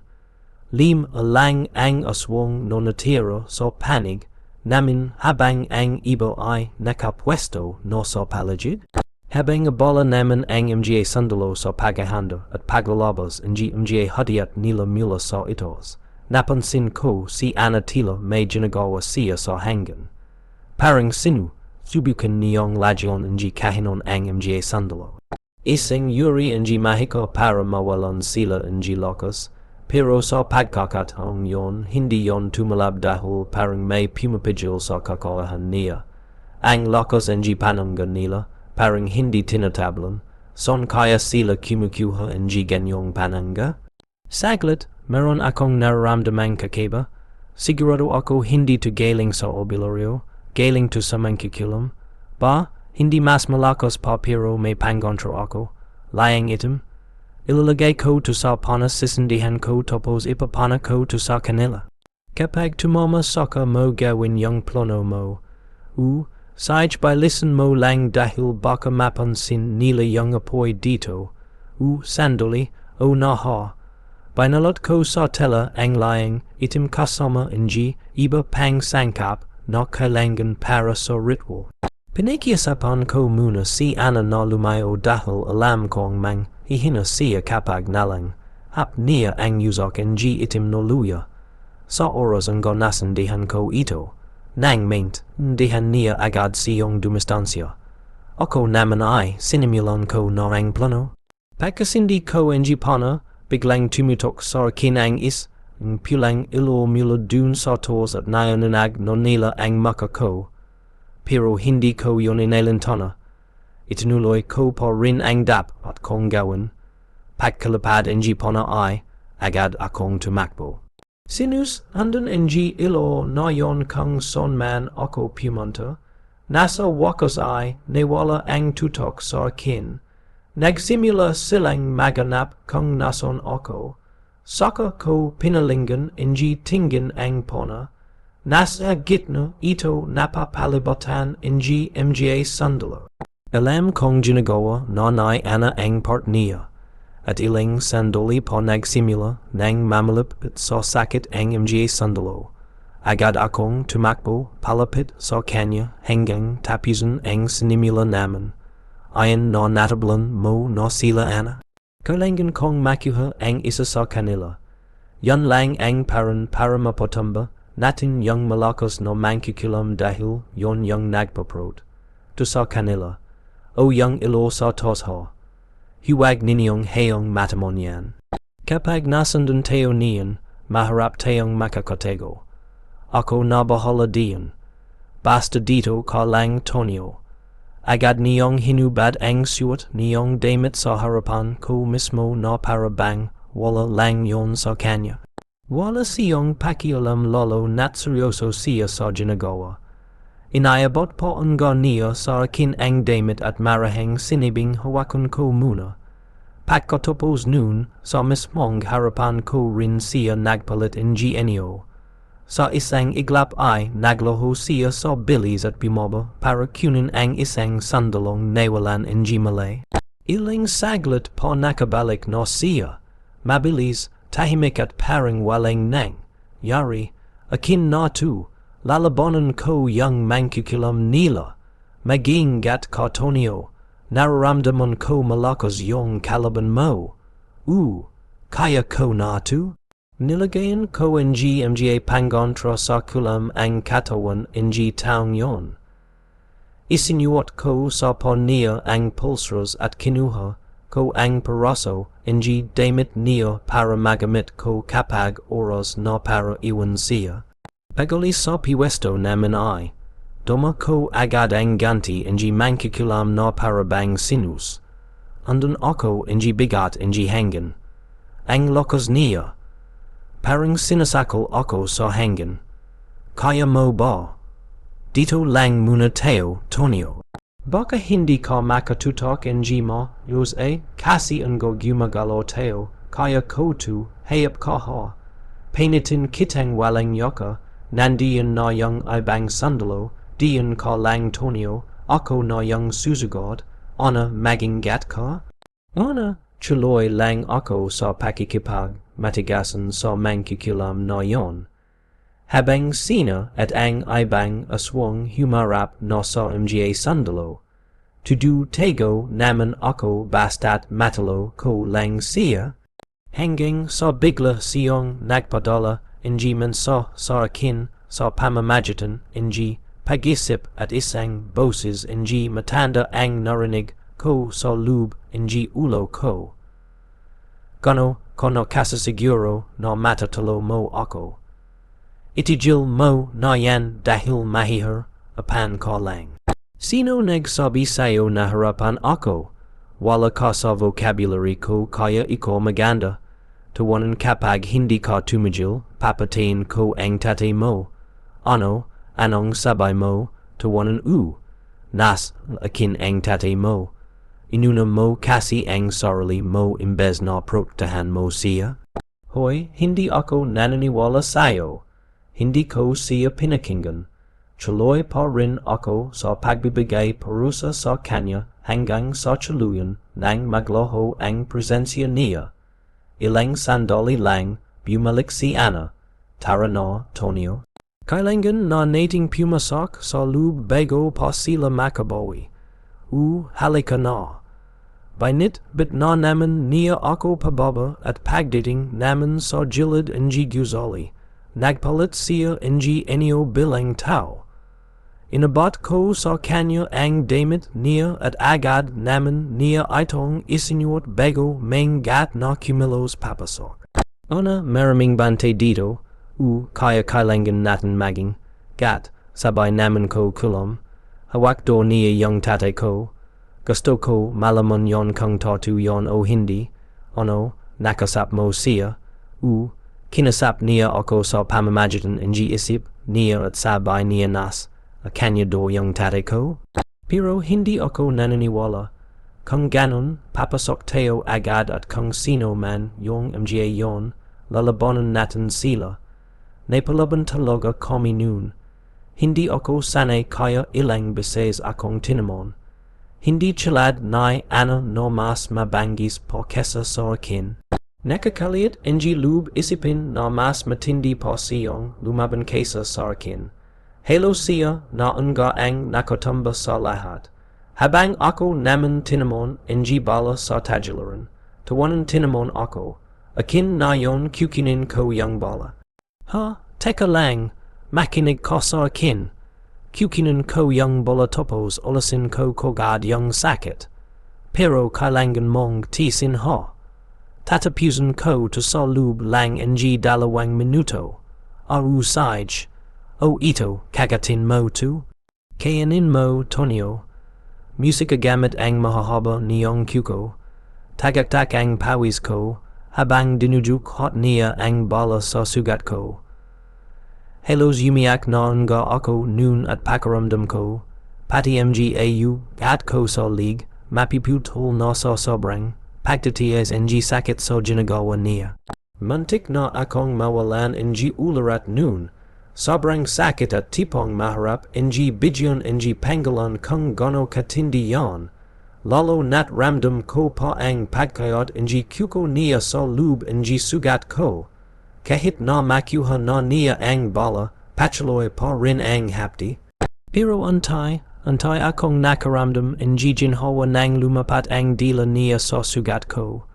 Lang ang aswang no natira sa panig namin habang ang iba ay nakapwesto no sa palagid. Habang abala namin ang mga sandalo sa paghahanda at paglalabas ang mga hadiat nila mula sa itos. Napansin ko si Anatila may ginagawa siya sa hanggan. Parang subukan niyong lagyan ng kahinon ang mga sandalo. Isang yuri ang mahika para mawalan sila ang lakas, pero sa pagkakataong yon hindi yon tumalab dahil parang may pumapigil sa kakayahan niya. Ang lakas ang pananggan nila, parang hindi tinatablan, son kaya sila kumukuha ang ganyong pananga. Saglit, meron akong nararamdamang kakaiba. Sigurado ako hindi to galing sa albuláryo, galing to sa mangkikilam. Hindi mas malakas pa pero may pangontro ako. Layang itim. Ilalagay ko to sa panas sisindihan ko tapos ipapana ko to sa kanila. Kapag tumama saka mo gawin yung plano mo. Saj by listen mo lang dahil baka mapansin nila yung apoy dito. Sandali, naha. Binalot ko sa tela ang layang itim kasama ng iba pang sangkap na kailangan para sa ritual. Pinakiusapan ko muna si Ana na lumayo dahil alam kong mang hihina siya kapag nalang hap niya ang yuzak ng itim no luya. Sa oras ang nasandihan ko ito, nang maint dihan niya agad siyong dumistansya. Ako naman ay sinimulan ko na ang plano. Pagkasindi ko ang pana, biglang tumutok sa akin ang pulang ilo mula dun sa tos at nayananag no nila ang maka ko. Pero hindi ko yon inalintana. Itinuloy ko pa rin ang dap at kong gawin. Pagkalapad ang pana ay, agad akong tumakbo. Sinus andan ang ilo na yon kung son man ako pumunta. Nasa wakas ay nawala ang tutok sa akin. Nagsimula silang maganap kung nason ako. Saka ko pinalingan ng tingin ang pona. Nasa gitna ito napapalibatan ng mga sandalo. Alam kong ginagawa nanay Ana ang part niya. At ilang sandali pa nagsimula nang mamalapit sa sakit ang mga sandalo. Agad akong tumakbo palapit sa kanya hanggang tapusin ang sinimula namin. Ayon na natablan mo na sila Ana. Kailangan kong makuha ang isa sa kanila. Yan lang ang parang para mapatamba natin yung malakas na mangkikilam dahil yon yung nagpaprot. To sa kanila, yung ilo sa tosha. Huwag ninyong hayong matamon yan. Kapag nasandan tayo niyan, maharap tayong makakatego. Ako na bahala diyan. Basta dito ka lang Tonio. agad niyong hinubad ang suot niyong damit sa harapan ko mismo na para bang wala lang yon sa kanya. Wala siyang pakialam lalo nat seryoso siya sa ginagawa. Inayabot po niya sa akin ang damit at marahang sinibing hawakan ko muna. Pagkatapos nun, sa mismong harapan ko rin siya nagpalit ng GNO. Sa isang iglap ay naglaho siya sa bilis at bumaba para kunin ang isang sandalong nawalan ng Malay. Ilang saglit pa nakabalik na siya. Mabilis, tahimik at parang walang nang. Yari, akin na tu, lalabanan ko yung mangkukulam nila. Maging gat ka Tonio, nararamdaman ko malakas yung kalaban mo. Kaya ko na tu? Nilagayan ko ng GMGA pangontra sa kulam ang katawan ng taong yon. Isinuot ko sa niya ang pulsros at kinuha ko ang paraso ng damit niya para magamit ko kapag oras na para iwan siya. Pagalis sa piwesto namin ay, doma ko agad ang ganti ng mangkukulam na para bang sinus. Andun ako ng bigat ng hangin. Ang lakas niya. Parang sinasakal ako sa hangin. Kaya mo ba? Dito lang muna tayo, Tonio. Baka hindi ka makatutok ng mo, kasi ang gumagalaw tayo, kaya ko tu, hayap ka ha. Painitin kitang walang yoka, nandiyan na yung ibang sandalo, diyan ka lang Tonio, ako na yung susugod, ana maging gat ka? Ana, chuloy lang ako sa pakikipag, matigasan sa mangkukulam na yon. Habang sina at ang ibang aswang humarap na sa mga sandalo. Tudu tego naman ako basta't matalo ko lang siya. Hanggang sa bigla siyang nagpadala ng mensahe sa akin sa pamamagitan ng pag-isip at isang boses ng matanda ang narinig ko sa loob ng ulo ko. Gano kono kasasiguro na matatalo mo ako. Itigil mo na yan dahil mahihir apan ka lang. Sino nagsabi sa'yo na harapan ako? Wala ka sa vocabulary ko kaya ikaw maganda. Tawanan kapag hindi ka tumigil, papatayin ko ang tatay mo. Ano, anong sabay mo? Tawanan nas akin ang tatay mo. Inuna mo kasi ang sarili mo imbes na protektahan mo siya. Hoy, hindi ako naniniwala sa'yo. Hindi ko siya pinakinggan. Tuloy pa rin ako sa pagbibigay parusa sa kanya hanggang sa tuluyan nang maglaho ang presensya niya. Ilang sandali lang, bumalik si Ana. Tara na, Tonio. Kailangan na nating pumasak sa loob bago pa sila makabawi. Halika na. Bainit bit na naman niya ako pababa at pagdating naman sa gilid ng guzali. Nagpalit siya ng enyo bilang tao. Inabat ko sa kanya ang damit niya at agad naman niya itong isinuot bago gat na kumilos papasok. Ana maraming bante dito, kaya kailangan natin maging, gat, sabay naman ko kulam, hawak do niya yung tatay ko, gusto ko malaman yon kung tatu yon o hindi, ano, nakasap mo siya, kinasap niya ako sa pamamagitan ng isip niya at sabay niya nas, kanya do yung tatay ko? Pero hindi ako naniniwala. Kung ganon, papasok tayo agad at kung sino man yung mga yon, lalabanan natin sila. Napalaban talaga kami noon. Hindi ako sanay kaya ilang beses akong tinamon. Hindi chalad na ana no mas mabangis po kesa sa akin. Nakakalit ng loob isipin na mas matindi pa siyang lumaban kesa sa akin. Halo siya na unga ang nakatamba sa lahat. Habang ako naman tinamon ng bala sa tagiliran, tawanan tinamon ako, akin na yon kukinin ko yung bala. Teka lang, makinig ka sa akin. Kukinin ko yung bala tapos olasin ko kagad yung sakit. Pero kailangan mong tisin ha. Tatapusin ko to sa loob lang ng 2 minuto. Saj. Ito, kagatin mo tu. Kayanin mo, Tonio. Musika gamit ang mahahaba niyong kuko, tagaktak ang pawis ko, habang dinujuk hot niya ang bala sa sugat ko. Halos umiyak na nga ako noon at pakaramdam ko, pati MGAU at ko sa league, mapiputol na sa sobrang, pagtatias ng sakit sa ginagawa niya. Muntik na akong mawalan ng ularat noon, sobrang sakit at tipong maharap ng bigyan ng pangalan kung gano katindi yan, lalo nat ramdam ko pa ang pagkayot ng kuko niya sa loob ng sugat ko. Kahit na makuha na niya ang bala, patuloy pa rin ang hapdi. Pero antay akong nakaramdam ng ginhawa nang lumapat ang dila niya sa sugat ko.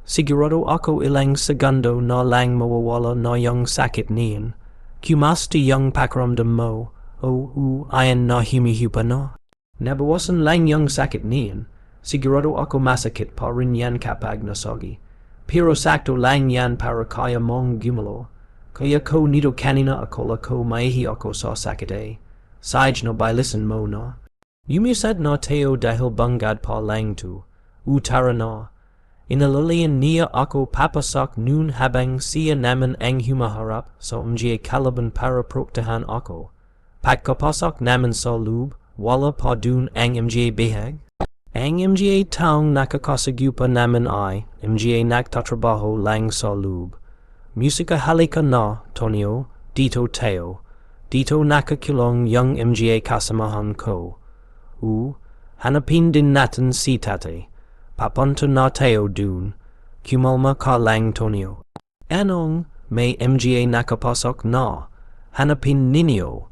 Sigurado ako ilang segundo na lang mawawala na yung sakit niyan. Kumasti yung pakaramdam mo, ayan na humihupa na. Nabawasan lang yung sakit niyan. Sigurado ako masakit pa rin yan kapag nasagi. Pero sakto lang yan para kaya mong gumalo. Kaya ko nito kanina akala ko maihi ako sa sakit eh. Saj no bilisan mo na. Yumisad na teo dahil bangad pa lang tu. Utara na. Inalalayan niya ako papasak noon habang siya naman ang humaharap sa kalaban para proktahan ako. Pagkapasak naman sa loob, wala pa dun ang bihag. Ang taong nakakasagupa naman ay nagtatrabaho lang sa loob. Musika halika na, Tonio, dito teo. Dito nakakilong yung kasamahan ko. Hanapin din natin si tate. Papunta na tayo dun, kumalma ka lang Tonio. Anong may nakapasok na? Hanapin ninyo.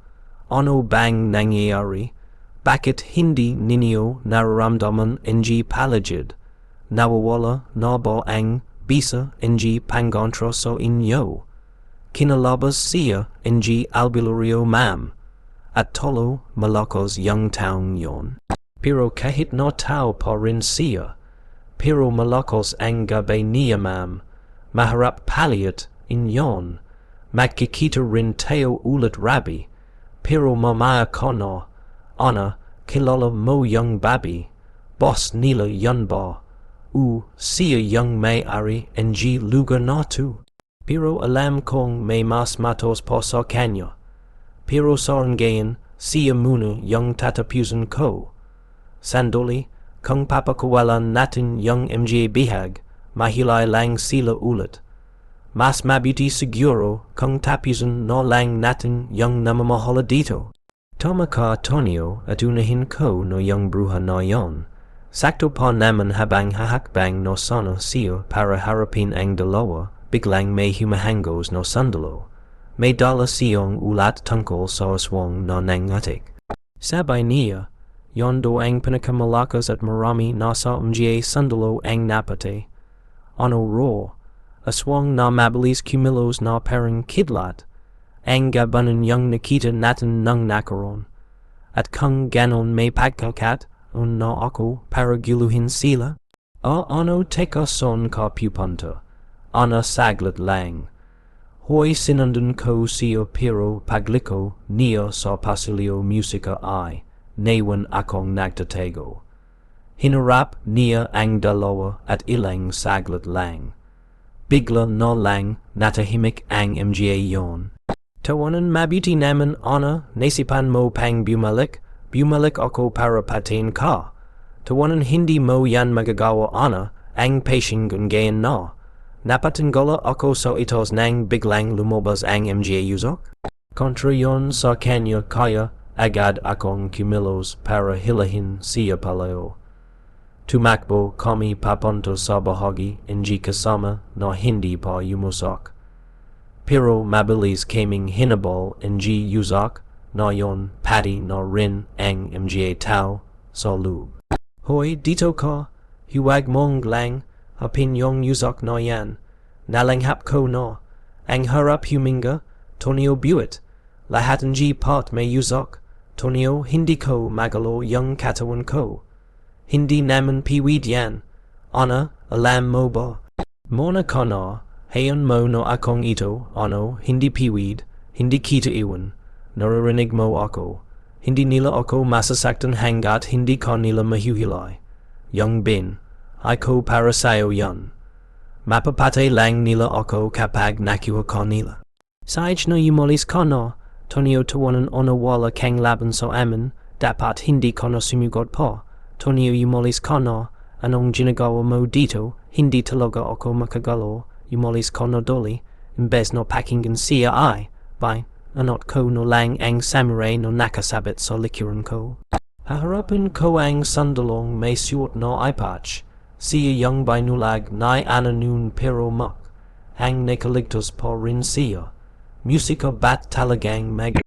Ano bang nangyayari? Bakit hindi ninyo nararamdaman ng palagid? Nawawala na ba ang bisa ng pangontra sa inyo? Kinalabas siya ng albularyo ma'am. At tolo malakos yung taong yon. Pero kahit na tao pa rin siya, pero malakos ang gabay niya ma'am, maharap paliat inyon, magkikita rin tayo ulit rabi, pero mamaya ka na, ana, kilala mo yung babi, boss nila yun ba, siya yung may-ari ng lugar na tu. Pero alam kong may mas matos pa sa kanya, pero sa ngayon, siya muna yung tatapusan ko. Sandali, kung papakawalan natin yung bihag, mahilay lang sila ulit. Mas mabuti siguro kung tapusin na lang natin yung namamahala dito. Tama ka, Tonio, at unahin ko no yung bruha na yon. Sakto pa naman habang hahakbang no sana siya para harapin ang dalawa, biglang may humahangos no sandalo. May dala siyang ulat tungkol sa aswang na nangatik. Sabay niya, yondo ang pinakamalakas at marami nasa sandalo ang napate. Ano ro, aswang na mabilis kumilos na parang kidlat, ang gabanan yung nakita natin ng nakaroon. At kung ganon may pagkakat, na ako para giluhin sila. Ano teka son ka pupunta, ana saglit lang. Hoy sinundan ko siya pero pagliko niya sa pasilyo musika ay. Nawan akong nagtatego. Hinarap niya ang dalawa at ilang saglit lang. Bigla na lang natahimik ang yon. Tawanan mabuti naman ana, naisipan mo pang bumalik ako para patin ka. Tawanan hindi mo yan magagawa ana, ang patient gungayan na. Napatanggala ako sa itos nang biglang lumabas ang uzok. Kontra yon sa kanya kaya, agad akong kumilos para hilahin siya palayo. Tumakbo kami papunta sa bahagi ng kasama na hindi pa yumusok. Pero mabilis kaming hinabol ng uzok na yon pati na rin ang tao sa loob. Hoy, dito ka, huwag mong lang, hapin yung uzok na yan. Nalanghap ko na, ang harap huminga, Tonio buwit, lahat ng part may uzok. Tonio, hindi ko magalo yung katawan ko. Hindi naman piwid yan. Ana, alam mo ba? Mona ka na, hayon mo no akong ito, ano, hindi piwid, hindi kita iwan. Naririnig mo ako. Hindi nila ako masasaktan hanggat hindi ka nila mahuhulay. Yung bin, ako para sa'yo yan. Mapapatay lang nila ako kapag nakuha ka nila. Sahig na yumalis ka na, Tonyo tawanan o nawala kang laban sa amin, dapat hindi ka na sumugot pa. Tonyo yumalis ka na, anong ginagawa mo dito, hindi talaga ako makagalaw, yumalis ka na doli, imbes na pakinggan siya ay, bay, anot ko no lang ang samurai no nakasabit sa likuran ko. Haharapin ko ang sandalong may suot na ipatch, siya yung binulag na ananun pero mak, ang nakaligtas pa rin siya. Musika bat talagang mag